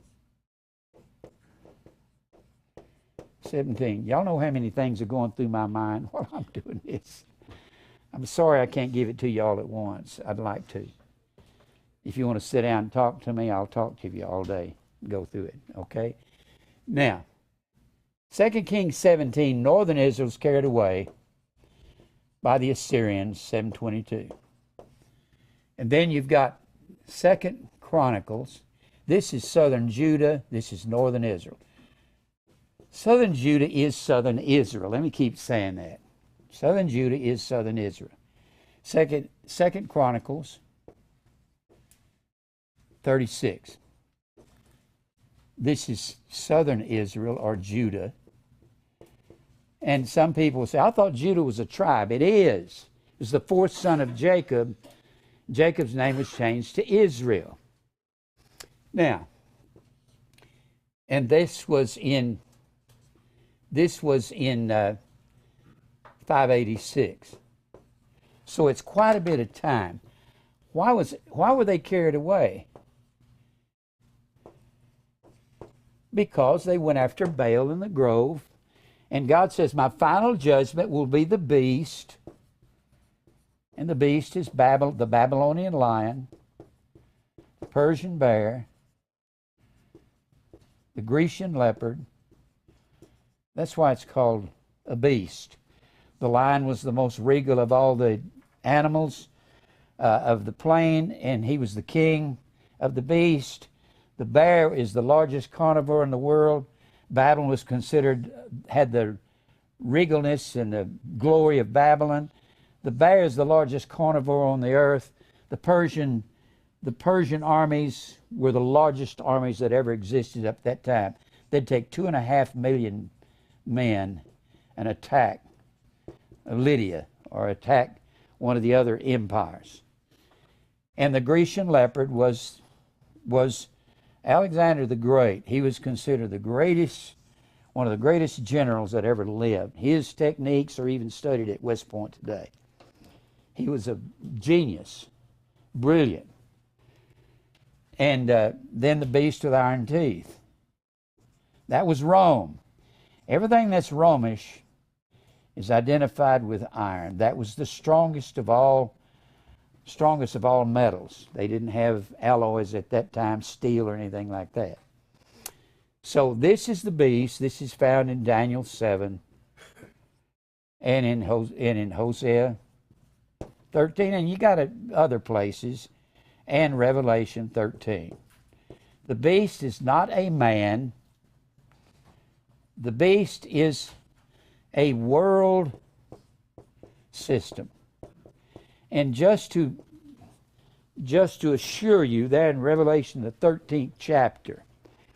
17. Y'all know how many things are going through my mind while I'm doing this. I'm sorry I can't give it to you all at once. I'd like to. If you want to sit down and talk to me, I'll talk to you all day. Go through it, okay? Now, 2 Kings 17, northern Israel's carried away by the Assyrians, 722. And then you've got 2 Chronicles. This is southern Judah. This is northern Israel. Southern Judah is southern Israel. Let me keep saying that. Southern Judah is southern Israel. Second Chronicles 36. This is southern Israel or Judah. And some people say, I thought Judah was a tribe. It is. It's the fourth son of Jacob. Jacob's name was changed to Israel. Now, and this was in 586. So it's quite a bit of time. Why were they carried away? Because they went after Baal in the grove. And God says, my final judgment will be the beast. And the beast is the Babylonian lion, the Persian bear, the Grecian leopard. That's why it's called a beast. The lion was the most regal of all the animals of the plain, and he was the king of the beast. The bear is the largest carnivore in the world. Babylon was had the regalness and the glory of Babylon. The bear is the largest carnivore on the earth. The Persian armies were the largest armies that ever existed up that time. They'd take 2.5 million men and attack Lydia or attack one of the other empires. And the Grecian leopard was Alexander the Great. He was considered one of the greatest generals that ever lived. His techniques are even studied at West Point today. He was a genius, brilliant. And then the beast with iron teeth. That was Rome. Everything that's Romish is identified with iron. That was the strongest of all metals. They didn't have alloys at that time, steel or anything like that. So this is the beast. This is found in Daniel 7 and in Hosea 13, and you got it other places, and Revelation 13. The beast is not a man. The beast is a world system. And just to assure you, there in Revelation the 13th chapter,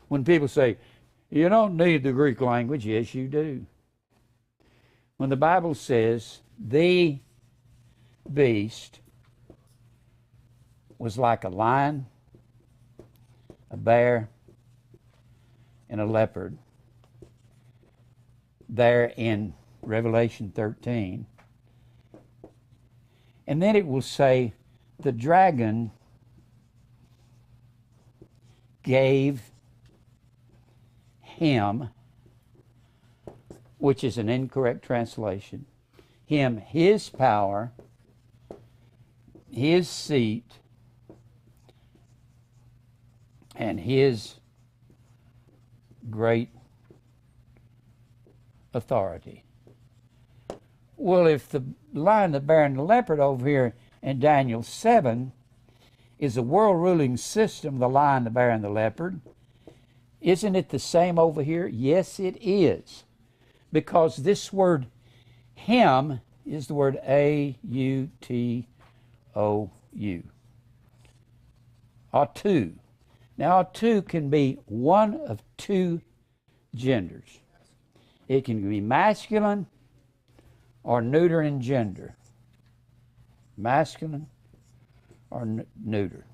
when people say, you don't need the Greek language, yes you do. When the Bible says, the beast was like a lion, a bear, and a leopard, there in Revelation 13. And then it will say, the dragon gave him, which is an incorrect translation, him his power, his seat, and his great authority. Well, if the lion, the bear, and the leopard over here in Daniel 7 is a world-ruling system, the lion, the bear, and the leopard, isn't it the same over here? Yes, it is. Because this word him is the word A-U-T-O-U. Atu. Now, Atu can be one of two genders. It can be masculine or neuter in gender. Masculine or neuter.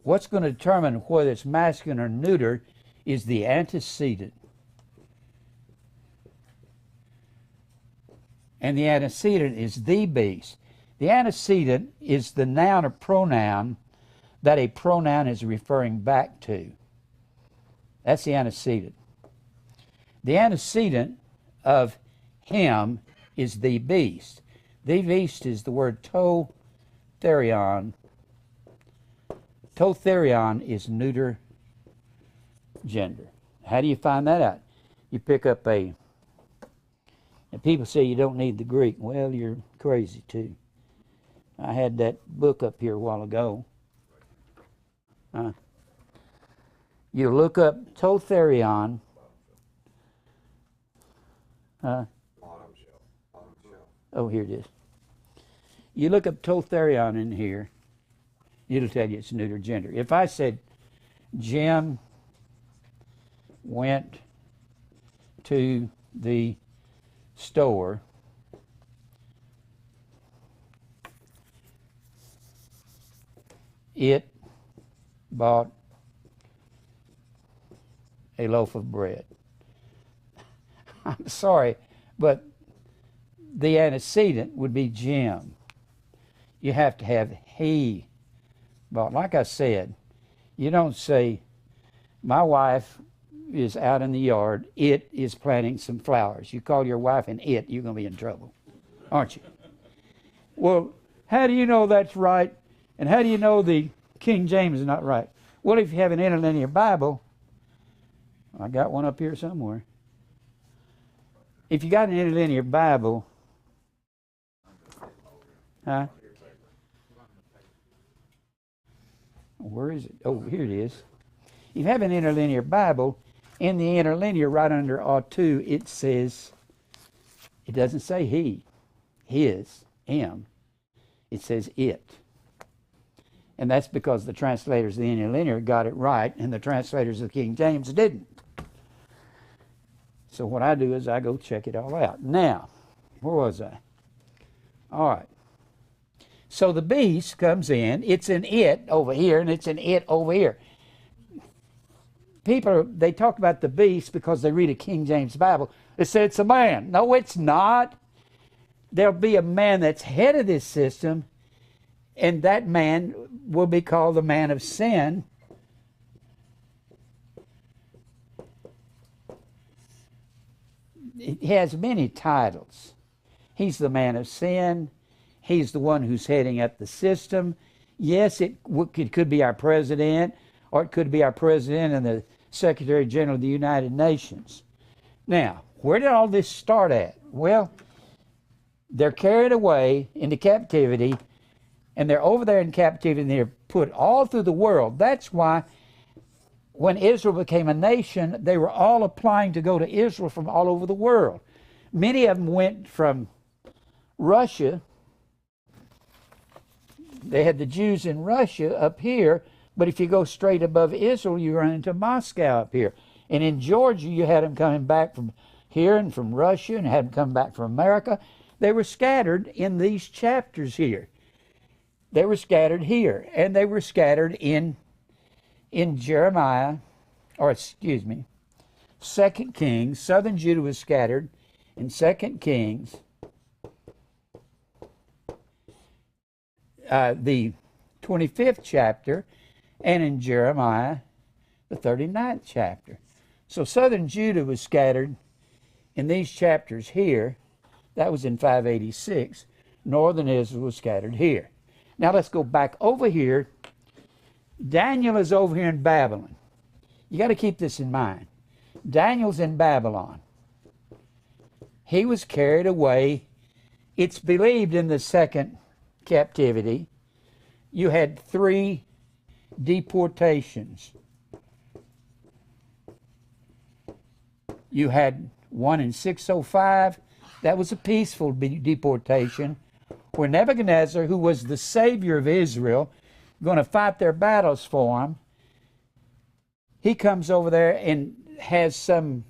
What's going to determine whether it's masculine or neuter is the antecedent. And the antecedent is the beast. The antecedent is the noun or pronoun that a pronoun is referring back to. That's the antecedent. The antecedent of him is the beast. The beast is the word to-therion. To-therion is neuter gender. How do you find that out? You pick up and people say you don't need the Greek. Well, you're crazy too. I had that book up here a while ago. You look up to-therion. Oh, here it is. You look up totherion in here, it'll tell you it's neuter gender. If I said Jim went to the store it bought a loaf of bread. I'm sorry, but the antecedent would be Jim. You have to have he bought. Like I said, you don't say, my wife is out in the yard, it is planting some flowers. You call your wife an it, you're going to be in trouble, aren't you? Well, how do you know that's right? And how do you know the King James is not right? Well, if you have an interlinear Bible, I got one up here somewhere. If you got an interlinear Bible, huh? Where is it? Oh, here it is. If you have an interlinear Bible, in the interlinear right under R2, it says, it doesn't say he, his, him. It says it. And that's because the translators of the interlinear got it right, and the translators of King James didn't. So what I do is I go check it all out. Now, where was I? All right. So the beast comes in. It's an it over here, and it's an it over here. People, they talk about the beast because they read a King James Bible. They say it's a man. No, it's not. There'll be a man that's head of this system, and that man will be called the man of sin. He has many titles. He's the man of sin. He's the one who's heading up the system. Yes, it could be our president, or it could be our president and the Secretary General of the United Nations. Now, where did all this start at? Well, they're carried away into captivity, and they're over there in captivity, and they're put all through the world. That's why when Israel became a nation, they were all applying to go to Israel from all over the world. Many of them went from Russia. They had the Jews in Russia up here, but if you go straight above Israel, you run into Moscow up here. And in Georgia, you had them coming back from here and from Russia, and had them come back from America. They were scattered in these chapters here. They were scattered here, and they were scattered in Jeremiah, or excuse me, 2 Kings. Southern Judah was scattered in 2 Kings, the 25th chapter, and in Jeremiah, the 39th chapter. So southern Judah was scattered in these chapters here. That was in 586. Northern Israel was scattered here. Now let's go back over here. Daniel is over here in Babylon. You got to keep this in mind. Daniel's in Babylon. He was carried away. It's believed in the second captivity, you had 3 deportations. You had one in 605. That was a peaceful deportation, where Nebuchadnezzar, who was the savior of Israel, going to fight their battles for him, he comes over there and has some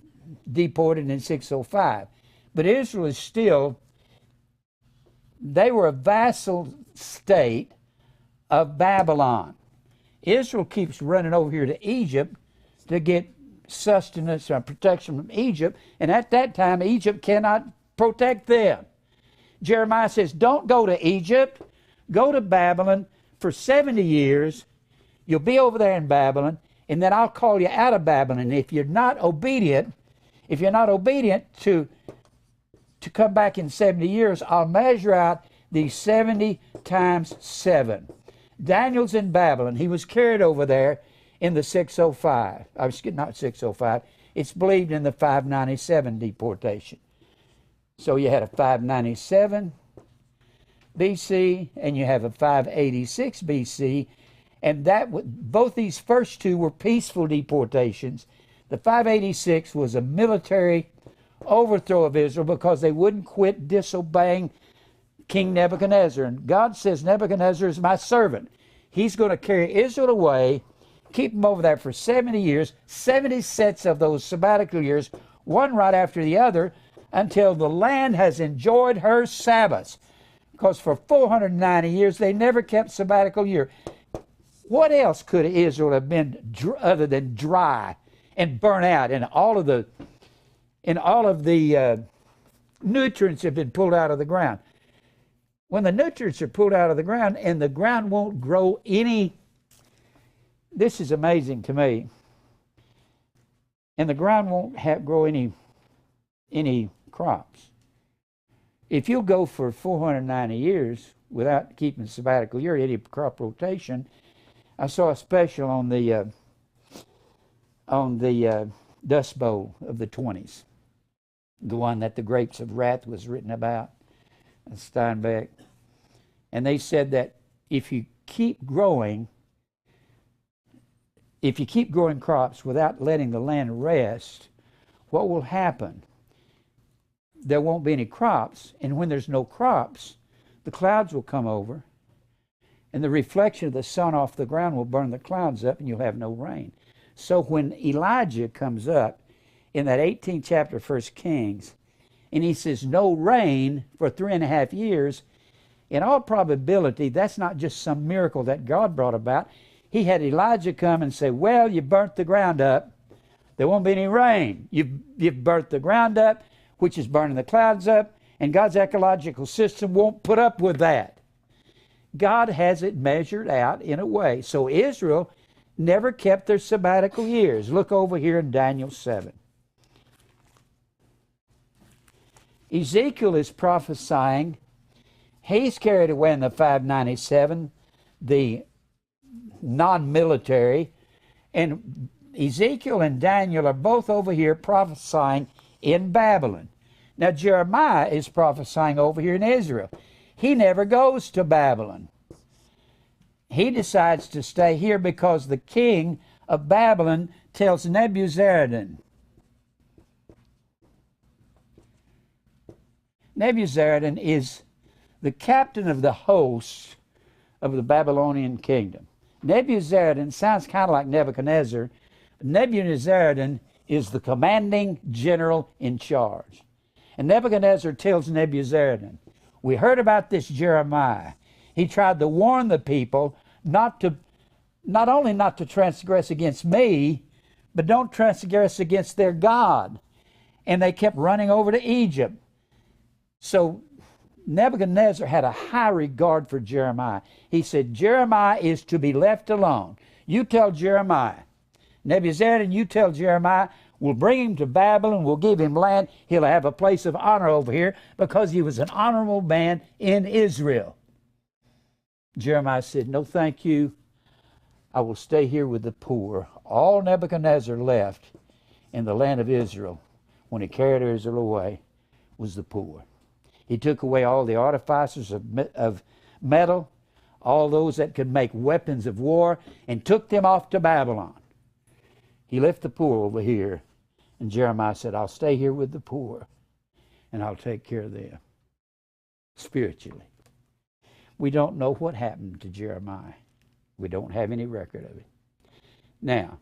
deported in 605. But Israel is still, they were a vassal state of Babylon. Israel keeps running over here to Egypt to get sustenance or protection from Egypt, and at that time Egypt cannot protect them. Jeremiah says, don't go to Egypt, go to Babylon for 70 years. You'll be over there in Babylon, and then I'll call you out of Babylon. If you're not obedient, to come back in 70 years, I'll measure out these 70 times 7. Daniel's in Babylon. He was carried over there in the 605. Not 605. It's believed in the 597 deportation. So you had a 597 BC and you have a 586 BC, and both these first two were peaceful deportations. The 586 was a military overthrow of Israel because they wouldn't quit disobeying King Nebuchadnezzar. And God says, Nebuchadnezzar is my servant. He's going to carry Israel away, keep them over there for 70 years, 70 sets of those sabbatical years, one right after the other, until the land has enjoyed her Sabbaths. Because for 490 years, they never kept sabbatical year. What else could Israel have been other than dry and burn out, and all of the nutrients have been pulled out of the ground? When the nutrients are pulled out of the ground and the ground won't grow any, this is amazing to me, and the ground won't grow any crops. If you'll go for 490 years without keeping sabbatical year, any crop rotation, I saw a special on the Dust Bowl of the 20s, the one that the Grapes of Wrath was written about, Steinbeck. And they said that if you keep growing crops without letting the land rest, what will happen? There won't be any crops, and when there's no crops, the clouds will come over, and the reflection of the sun off the ground will burn the clouds up, and you'll have no rain. So when Elijah comes up in that 18th chapter of 1 Kings, and he says no rain for 3.5 years, in all probability, that's not just some miracle that God brought about. He had Elijah come and say, well, you burnt the ground up. There won't be any rain. You've burnt the ground up, which is burning the clouds up, and God's ecological system won't put up with that. God has it measured out in a way. So Israel never kept their sabbatical years. Look over here in Daniel 7. Ezekiel is prophesying. He's carried away in the 597, the non-military, and Ezekiel and Daniel are both over here prophesying in Babylon. Now Jeremiah is prophesying over here in Israel. He never goes to Babylon. He decides to stay here because the king of Babylon tells Nebuzaradan. Nebuzaradan is the captain of the host of the Babylonian kingdom. Nebuzaradan sounds kind of like Nebuchadnezzar. Nebuzaradan is the commanding general in charge. And Nebuchadnezzar tells Nebuzaradan, we heard about this Jeremiah. He tried to warn the people not only not to transgress against me, but don't transgress against their God. And they kept running over to Egypt. So Nebuchadnezzar had a high regard for Jeremiah. He said, Jeremiah is to be left alone. You tell Jeremiah. Nebuzaradan, you tell Jeremiah, we'll bring him to Babylon, we'll give him land, he'll have a place of honor over here because he was an honorable man in Israel. Jeremiah said, no thank you, I will stay here with the poor. All Nebuchadnezzar left in the land of Israel when he carried Israel away was the poor. He took away all the artificers of metal, all those that could make weapons of war, and took them off to Babylon. He left the poor over here. And Jeremiah said, I'll stay here with the poor, and I'll take care of them spiritually. We don't know what happened to Jeremiah. We don't have any record of it. Now,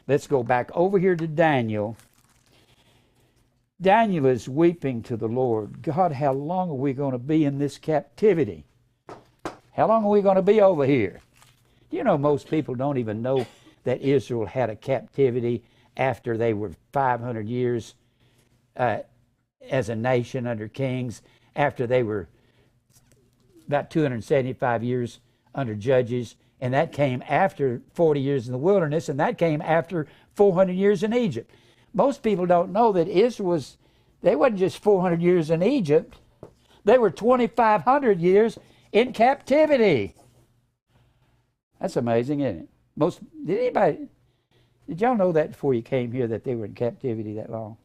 let's go back over here to Daniel. Daniel is weeping to the Lord. God, how long are we going to be in this captivity? How long are we going to be over here? You know, most people don't even know that Israel had a captivity after they were 500 years as a nation under kings, after they were about 275 years under judges, and that came after 40 years in the wilderness, and that came after 400 years in Egypt. Most people don't know that Israel they wasn't just 400 years in Egypt, they were 2,500 years in captivity. That's amazing, isn't it? Did y'all know that before you came here, that they were in captivity that long?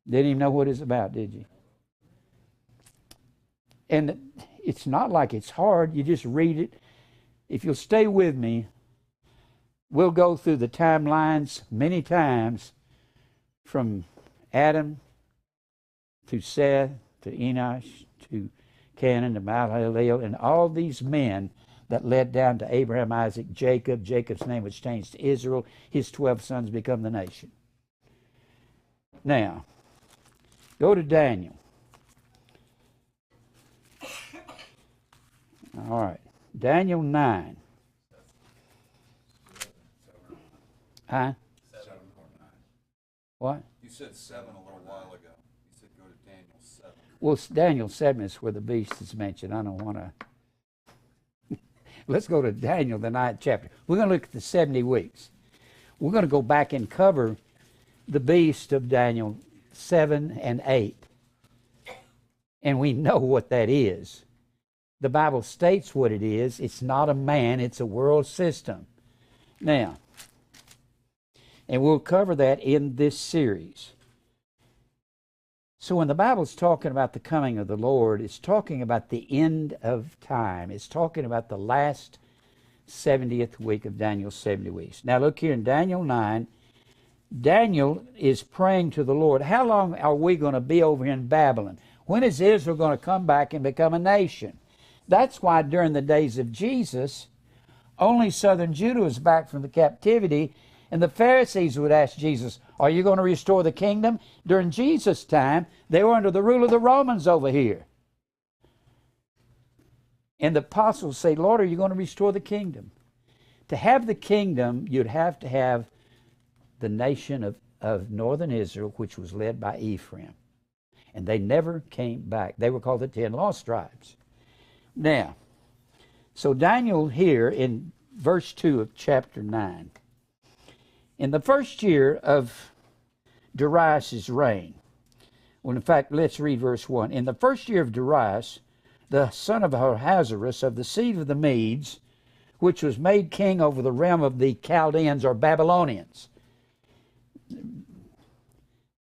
Didn't even know what it's about, did you? And it's not like it's hard. You just read it. If you'll stay with me, we'll go through the timelines many times from Adam to Seth to Enosh, to Canaan, to Mahalalel, and all these men that led down to Abraham, Isaac, Jacob. Jacob's name was changed to Israel. His 12 sons become the nation. Now, go to Daniel. All right. Daniel 9. Huh? 7 or 9. What? You said 7 a little while ago. You said go to Daniel 7. Well, Daniel 7 is where the beast is mentioned. I don't want to. Let's go to Daniel, the 9th chapter. We're going to look at the 70 weeks. We're going to go back and cover the beast of Daniel 7 and 8. And we know what that is. The Bible states what it is. It's not a man, it's a world system. Now, and we'll cover that in this series. So when the Bible's talking about the coming of the Lord, it's talking about the end of time. It's talking about the last 70th week of Daniel's 70 weeks. Now look here in Daniel 9. Daniel is praying to the Lord. How long are we going to be over in Babylon? When is Israel going to come back and become a nation? That's why during the days of Jesus, only southern Judah was back from the captivity, and the Pharisees would ask Jesus, are you going to restore the kingdom? During Jesus' time, they were under the rule of the Romans over here. And the apostles say, Lord, are you going to restore the kingdom? To have the kingdom, you'd have to have the nation of northern Israel, which was led by Ephraim. And they never came back. They were called the 10 lost tribes. Now, so Daniel here in verse 2 of chapter 9. In the first year of Darius' reign, well, in fact, let's read verse 1. In the first year of Darius, the son of Ahasuerus of the seed of the Medes, which was made king over the realm of the Chaldeans or Babylonians.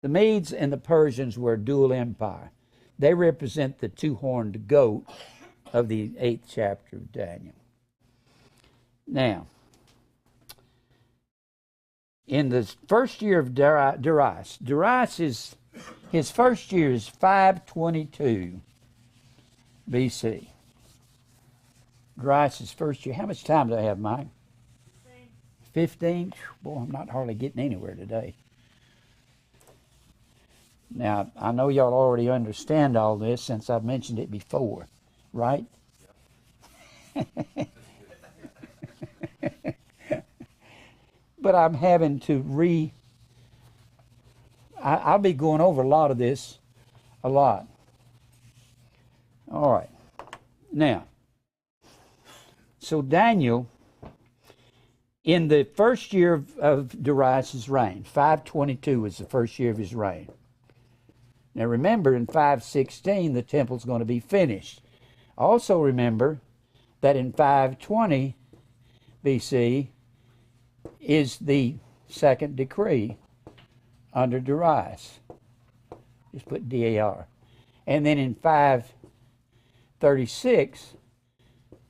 The Medes and the Persians were a dual empire. They represent the two-horned goat of the 8th chapter of Daniel. Now, in the first year of Darius, his first year is 522 BC. Darius' first year. How much time do I have, Mike? 15? Boy, I'm not hardly getting anywhere today. Now, I know y'all already understand all this since I've mentioned it before, right? But I'm having to I'll be going over a lot of this, a lot. All right. Now, so Daniel, in the first year of Darius' reign, 522 was the first year of his reign. Now remember, in 516, the temple's going to be finished. Also remember that in 520 BC is the second decree under Darius. Just put DAR. And then in 536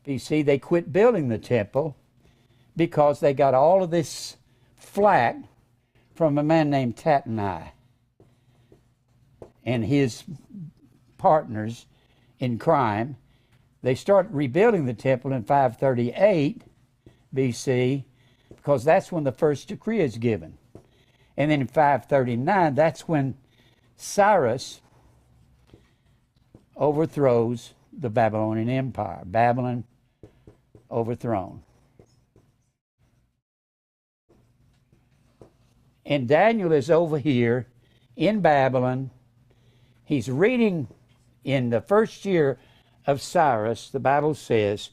BC, they quit building the temple because they got all of this flack from a man named Tattenai and his partners in crime. They start rebuilding the temple in 538 BC because that's when the first decree is given. And then in 539, that's when Cyrus overthrows the Babylonian Empire. Babylon overthrown. And Daniel is over here in Babylon. He's reading in the first year of Cyrus. The Bible says,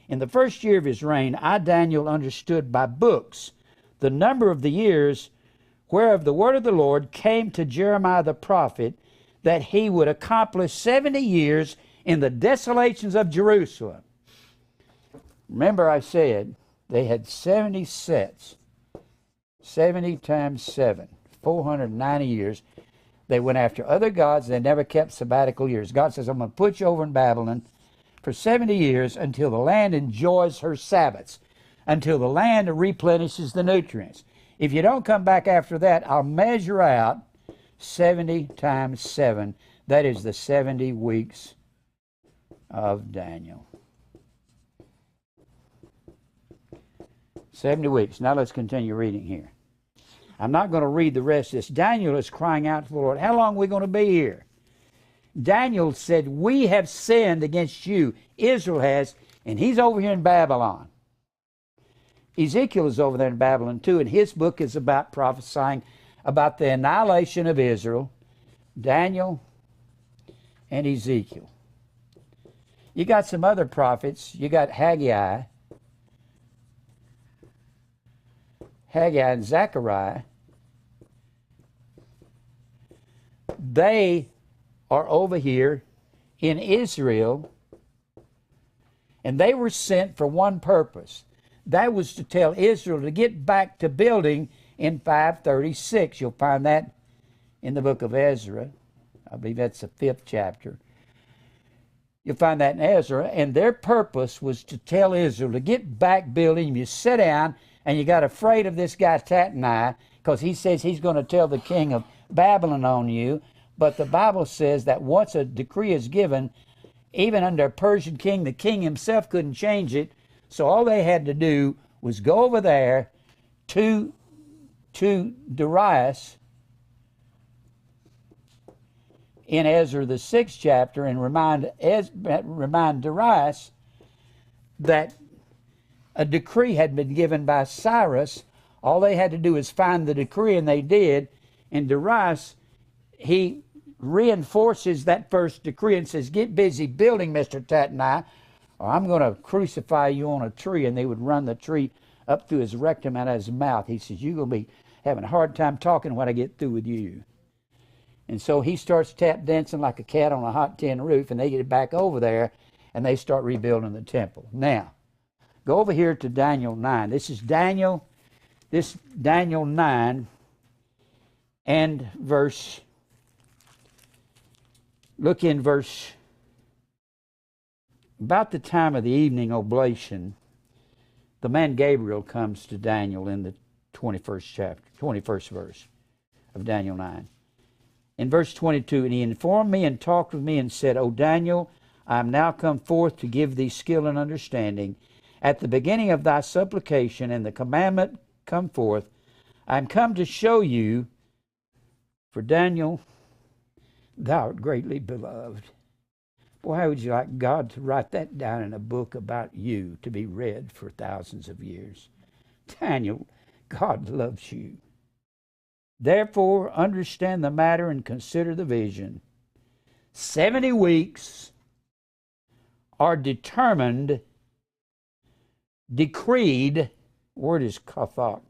in the first year of his reign, I, Daniel, understood by books the number of the years whereof the word of the Lord came to Jeremiah the prophet, that he would accomplish 70 years in the desolations of Jerusalem. Remember I said they had 70 sets. 70 times 7, 490 years. They went after other gods. They never kept sabbatical years. God says, I'm going to put you over in Babylon for 70 years until the land enjoys her Sabbaths, until the land replenishes the nutrients. If you don't come back after that, I'll measure out 70 times 7. That is the 70 weeks of Daniel. 70 weeks. Now let's continue reading here. I'm not going to read the rest of this. Daniel is crying out to the Lord, how long are we going to be here? Daniel said, we have sinned against you. Israel has, and he's over here in Babylon. Ezekiel is over there in Babylon too, and his book is about prophesying about the annihilation of Israel. Daniel and Ezekiel. You got some other prophets. You got Haggai and Zechariah. They are over here in Israel, and they were sent for one purpose. That was to tell Israel to get back to building in 536. You'll find that in the book of Ezra. I believe that's the 5th chapter. You'll find that in Ezra. And their purpose was to tell Israel to get back building. You sit down, and you got afraid of this guy Tatnai, because he says he's going to tell the king of Babylon on you. But the Bible says that once a decree is given, even under a Persian king, the king himself couldn't change it. So all they had to do was go over there to Darius in Ezra the 6th chapter and remind Darius that a decree had been given by Cyrus. All they had to do is find the decree, and they did. And Darius, he reinforces that first decree and says, get busy building, Mr. Tatnai, or I'm going to crucify you on a tree. And they would run the tree up through his rectum and out of his mouth. He says, you're going to be having a hard time talking when I get through with you. And so he starts tap dancing like a cat on a hot tin roof, and they get back over there, and they start rebuilding the temple. Now, go over here to Daniel 9. This is Daniel 9 and verse, look in verse, about the time of the evening oblation, the man Gabriel comes to Daniel in the 21st chapter, 21st verse of Daniel 9. In verse 22, and he informed me and talked with me and said, O Daniel, I am now come forth to give thee skill and understanding. At the beginning of thy supplication and the commandment come forth, I am come to show you, for Daniel, thou art greatly beloved. Boy, how would you like God to write that down in a book about you to be read for thousands of years? Daniel, God loves you. Therefore, understand the matter and consider the vision. 70 weeks are determined, decreed, word is chathak,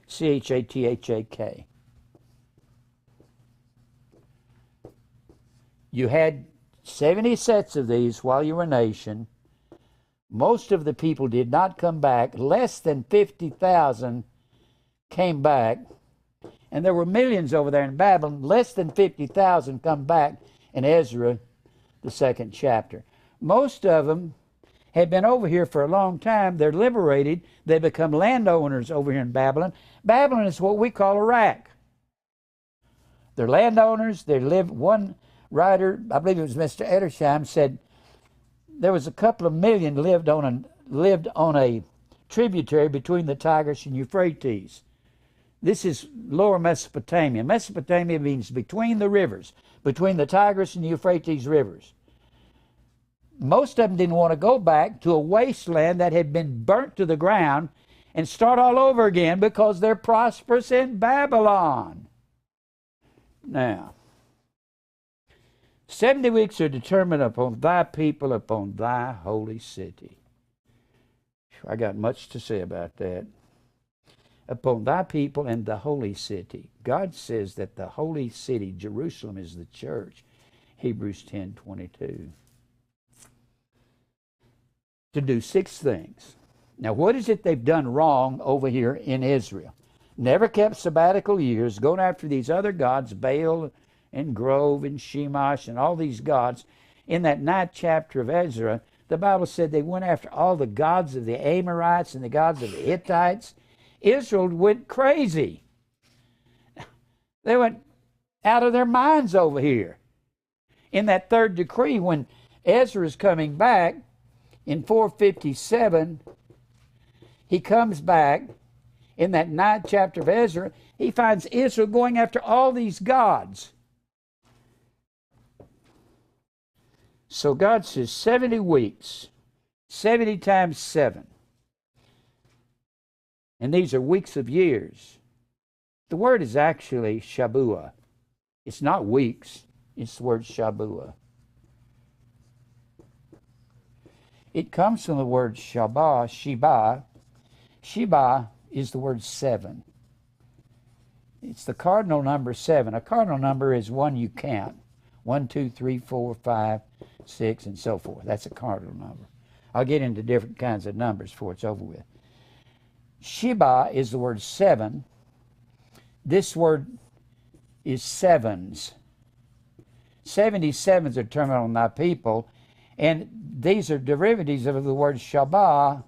C-H-A-T-H-A-K. You had 70 sets of these while you were a nation. Most of the people did not come back. Less than 50,000 came back. And there were millions over there in Babylon. Less than 50,000 come back in Ezra, the 2nd chapter. Most of them had been over here for a long time. They're liberated. They become landowners over here in Babylon. Babylon is what we call Iraq. They're landowners. They live. One writer, I believe it was Mr. Edersheim, said there was a couple of million lived on a tributary between the Tigris and Euphrates. This is lower Mesopotamia. Mesopotamia means between the rivers, between the Tigris and the Euphrates rivers. Most of them didn't want to go back to a wasteland that had been burnt to the ground and start all over again because they're prosperous in Babylon. Now, 70 weeks are determined upon thy people, upon thy holy city. I got much to say about that. Upon thy people and the holy city. God says that the holy city, Jerusalem, is the church. Hebrews 10:22. To do 6 things. Now, what is it they've done wrong over here in Israel? Never kept sabbatical years, going after these other gods, Baal and Grove and Shemash and all these gods. In that 9th chapter of Ezra, the Bible said they went after all the gods of the Amorites and the gods of the Hittites. Israel went crazy. They went out of their minds over here. in that third decree, when Ezra is coming back in 457, he comes back in that 9th chapter of Ezra. He finds Israel going after all these gods. So God says 70 weeks, 70 times 7. And these are weeks of years. The word is actually Shabuah. It's not weeks, it's the word Shabuah. It comes from the word Shabah, Sheba. Sheba is the word 7. It's the cardinal number 7. A cardinal number is one you count. 1, 2, 3, 4, 5, 6, and so forth. That's a cardinal number. I'll get into different kinds of numbers before it's over with. Sheba is the word 7. This word is sevens. 77s are determined on thy people, and these are derivatives of the word Shabbat,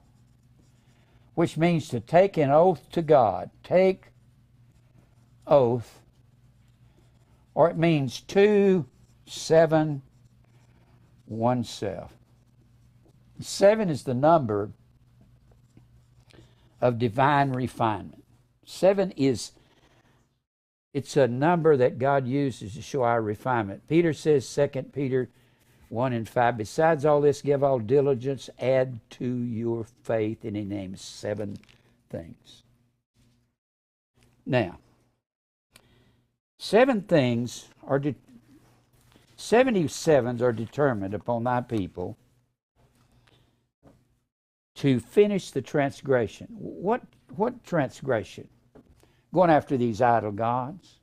which means to take an oath to God. Take oath, or it means to 7 oneself. 7 is the number of divine refinement. 7 is, it's a number that God uses to show our refinement. Peter says, 2 Peter 1 and 5, besides all this, give all diligence, add to your faith, and he names 7 things. Now, 7 things are 77s are determined upon thy people to finish the transgression. What transgression? Going after these idol gods,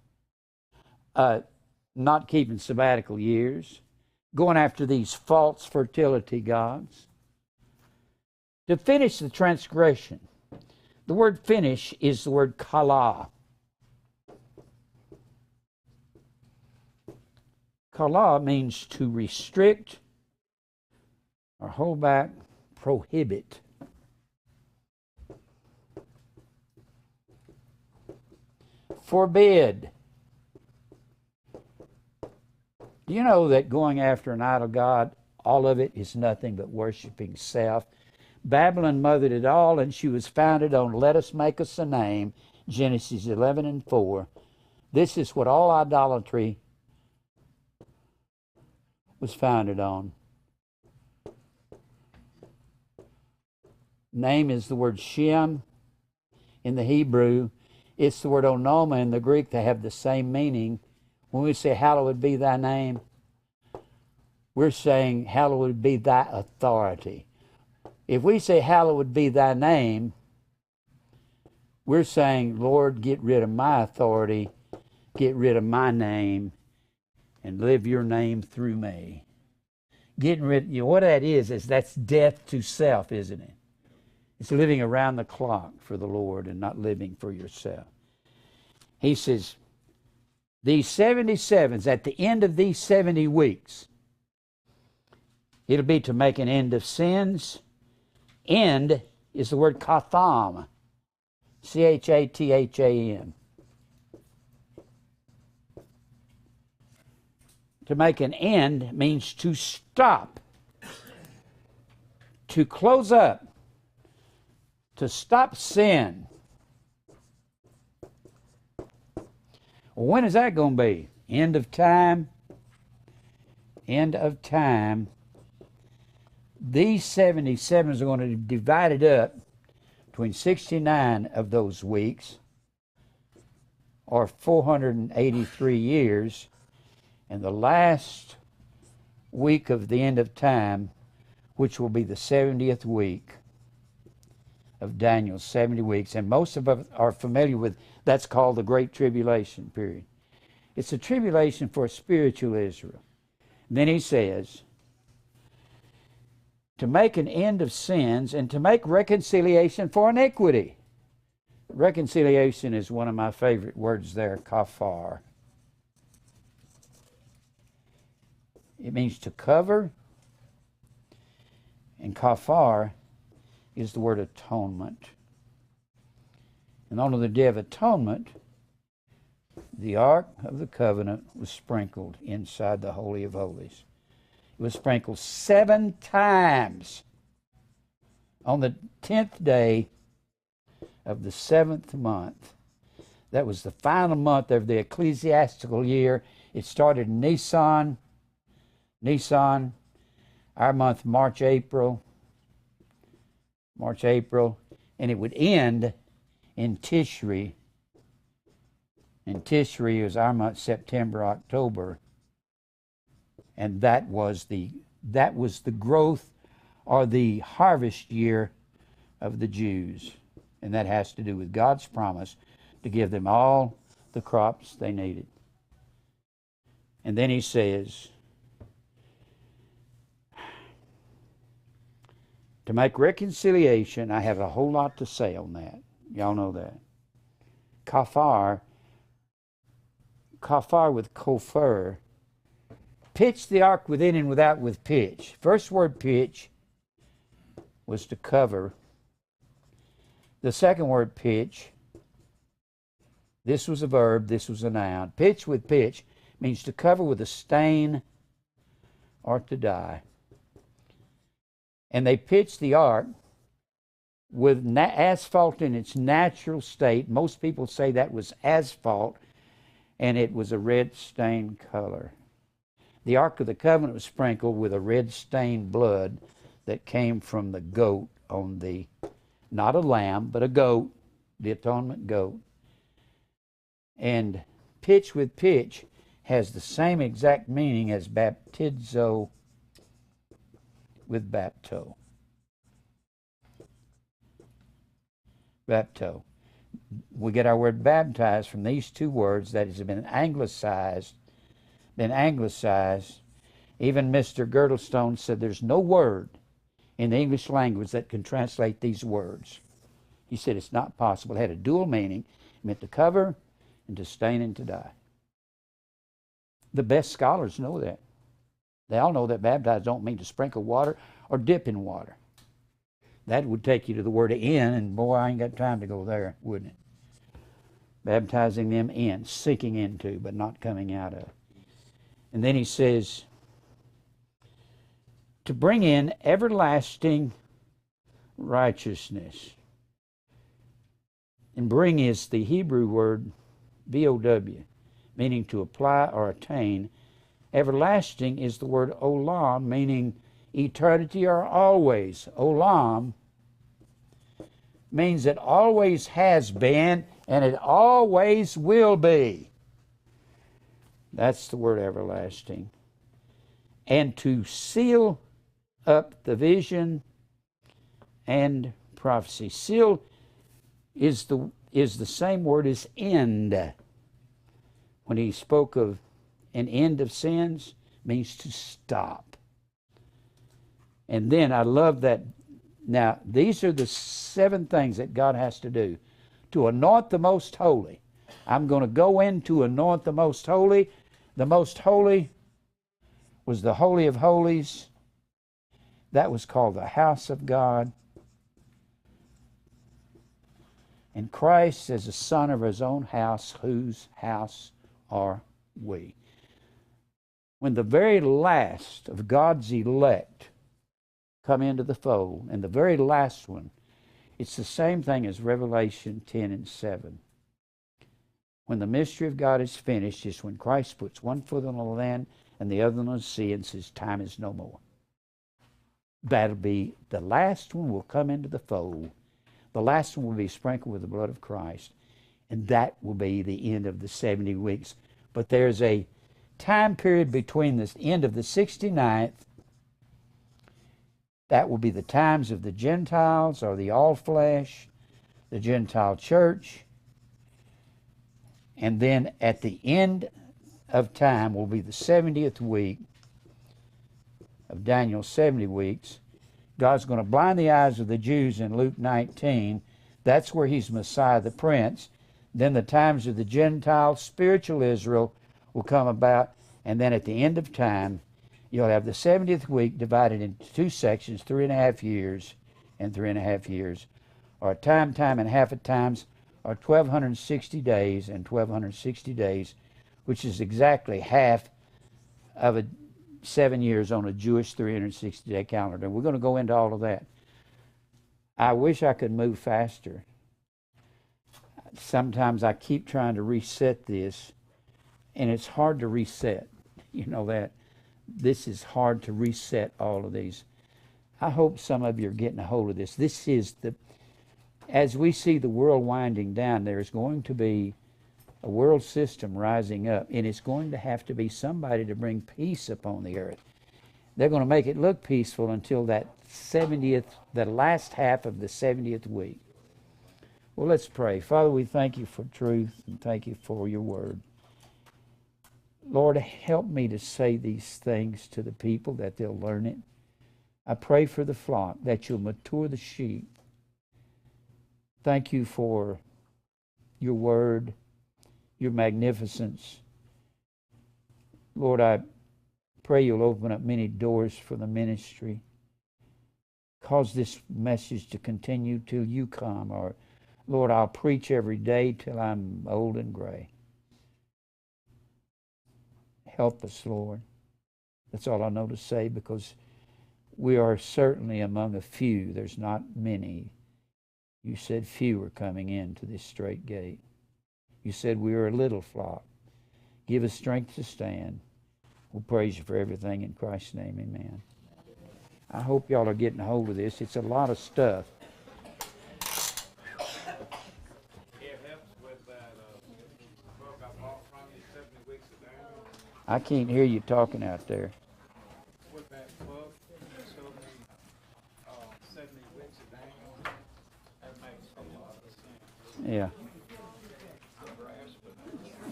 not keeping sabbatical years, going after these false fertility gods. To finish the transgression, the word finish is the word kala. Kala means to restrict or hold back, prohibit. Forbid. Do you know that going after an idol god, all of it is nothing but worshiping self? Babylon mothered it all, and she was founded on let us make us a name, Genesis 11 and 4. This is what all idolatry was founded on. Name is the word Shem in the Hebrew. It's the word onoma in the Greek. They have the same meaning. When we say, hallowed be thy name, we're saying, hallowed be thy authority. If we say, hallowed be thy name, we're saying, Lord, get rid of my authority, get rid of my name, and live your name through me. Getting rid, what that is that's death to self, isn't it? It's living around the clock for the Lord and not living for yourself. He says, these 77s, at the end of these 70 weeks, it'll be to make an end of sins. End is the word chatham, C-H-A-T-H-A-M. To make an end means to stop, to close up, to stop sin. Well, when is that going to be? End of time? End of time. These 77s are going to be divided up between 69 of those weeks, or 483 years, and the last week of the end of time, which will be the 70th week of Daniel's 70 weeks. And most of us are familiar with, that's called the Great Tribulation period. It's a tribulation for spiritual Israel. And then he says, to make an end of sins and to make reconciliation for iniquity. Reconciliation is one of my favorite words there, kafar. It means to cover, and kafar is the word atonement. And on the Day of Atonement, the Ark of the Covenant was sprinkled inside the Holy of Holies. It was sprinkled 7 times on the 10th day of the 7th month. That was the final month of the ecclesiastical year. It started in Nisan, our month, March, April, and it would end in Tishri. And Tishri is our month, September, October. And that was the growth or the harvest year of the Jews. And that has to do with God's promise to give them all the crops they needed. And then he says, to make reconciliation, I have a whole lot to say on that. Y'all know that. Kafar with kofar, pitch the ark within and without with pitch. First word pitch was to cover. The second word pitch, this was a verb, this was a noun. Pitch with pitch means to cover with a stain or to dye. And they pitched the ark with asphalt in its natural state. Most people say that was asphalt, and it was a red stained color. The Ark of the Covenant was sprinkled with a red stained blood that came from the goat on the, not a lamb, but a goat, the atonement goat. And pitch with pitch has the same exact meaning as baptizo with bapto. Bapto. We get our word baptized from these two words that has been anglicized. Even Mr. Girdlestone said there's no word in the English language that can translate these words. He said it's not possible. It had a dual meaning. It meant to cover and to stain and to dye. The best scholars know that. They all know that baptize don't mean to sprinkle water or dip in water. That would take you to the word in, and boy, I ain't got time to go there, wouldn't it? Baptizing them in, sinking into, but not coming out of. And then he says, to bring in everlasting righteousness. And bring is the Hebrew word B-O-W, meaning to apply or attain. Everlasting is the word olam, meaning eternity or always. Olam means it always has been and it always will be. That's the word everlasting. And to seal up the vision and prophecy. Seal is the same word as end. When he spoke of an end of sins, means to stop. And then I love that. Now, these are the 7 things that God has to do. To anoint the most holy. I'm going to go in to anoint the most holy. The most holy was the Holy of Holies. That was called the house of God. And Christ is the son of his own house, whose house are we. When the very last of God's elect come into the fold, and the very last one, it's the same thing as Revelation 10 and 7. When the mystery of God is finished, is when Christ puts one foot on the land and the other on the sea and says, time is no more. That'll be the last one will come into the fold. The last one will be sprinkled with the blood of Christ. And that will be the end of the 70 weeks. But there's a time period between the end of the 69th. That will be the times of the Gentiles or the all flesh, the Gentile church. And then at the end of time will be the 70th week of Daniel's 70 weeks. God's going to blind the eyes of the Jews in Luke 19. That's where he's Messiah the Prince. Then the times of the Gentiles, spiritual Israel, will come about. And then at the end of time, you'll have the 70th week divided into 2 sections, 3.5 years and 3.5 years. Or a time and half at times, or 1,260 days and 1,260 days, which is exactly half of 7 years on a Jewish 360-day calendar. We're going to go into all of that. I wish I could move faster. Sometimes I keep trying to reset this, and it's hard to reset. You know that. This is hard to reset all of these. I hope some of you are getting a hold of this. This is as we see the world winding down, there's going to be a world system rising up, and it's going to have to be somebody to bring peace upon the earth. They're going to make it look peaceful until that 70th, the last half of the 70th week. Well, let's pray. Father, we thank you for truth and thank you for your word. Lord, help me to say these things to the people that they'll learn it. I pray for the flock that you'll mature the sheep. Thank you for your word, your magnificence. Lord, I pray you'll open up many doors for the ministry. Cause this message to continue till you come. Or, Lord, I'll preach every day till I'm old and gray. Help us, Lord. That's all I know to say, because we are certainly among a few. There's not many. You said few are coming into this straight gate. You said we are a little flock. Give us strength to stand. We'll praise you for everything in Christ's name. Amen. I hope y'all are getting a hold of this. It's a lot of stuff. It helps with that book I bought from you, 70 Weeks of Daniel. I can't hear you talking out there. With that book, it showed me 70 Weeks of Daniel. That makes a lot of sense. Yeah.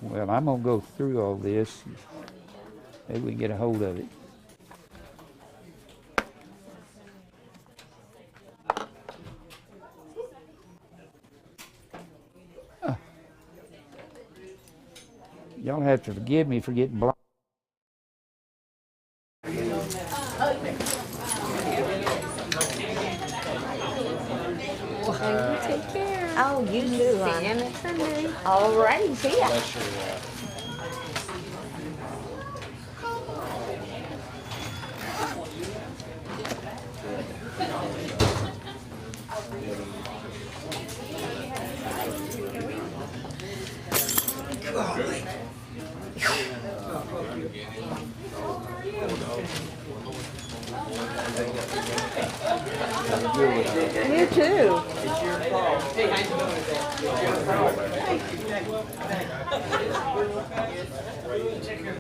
Well, I'm going to go through all this. Maybe we can get a hold of it. Y'all have to forgive me for getting blocked. Take care. Oh, you too, hon. All righty, see ya. You too.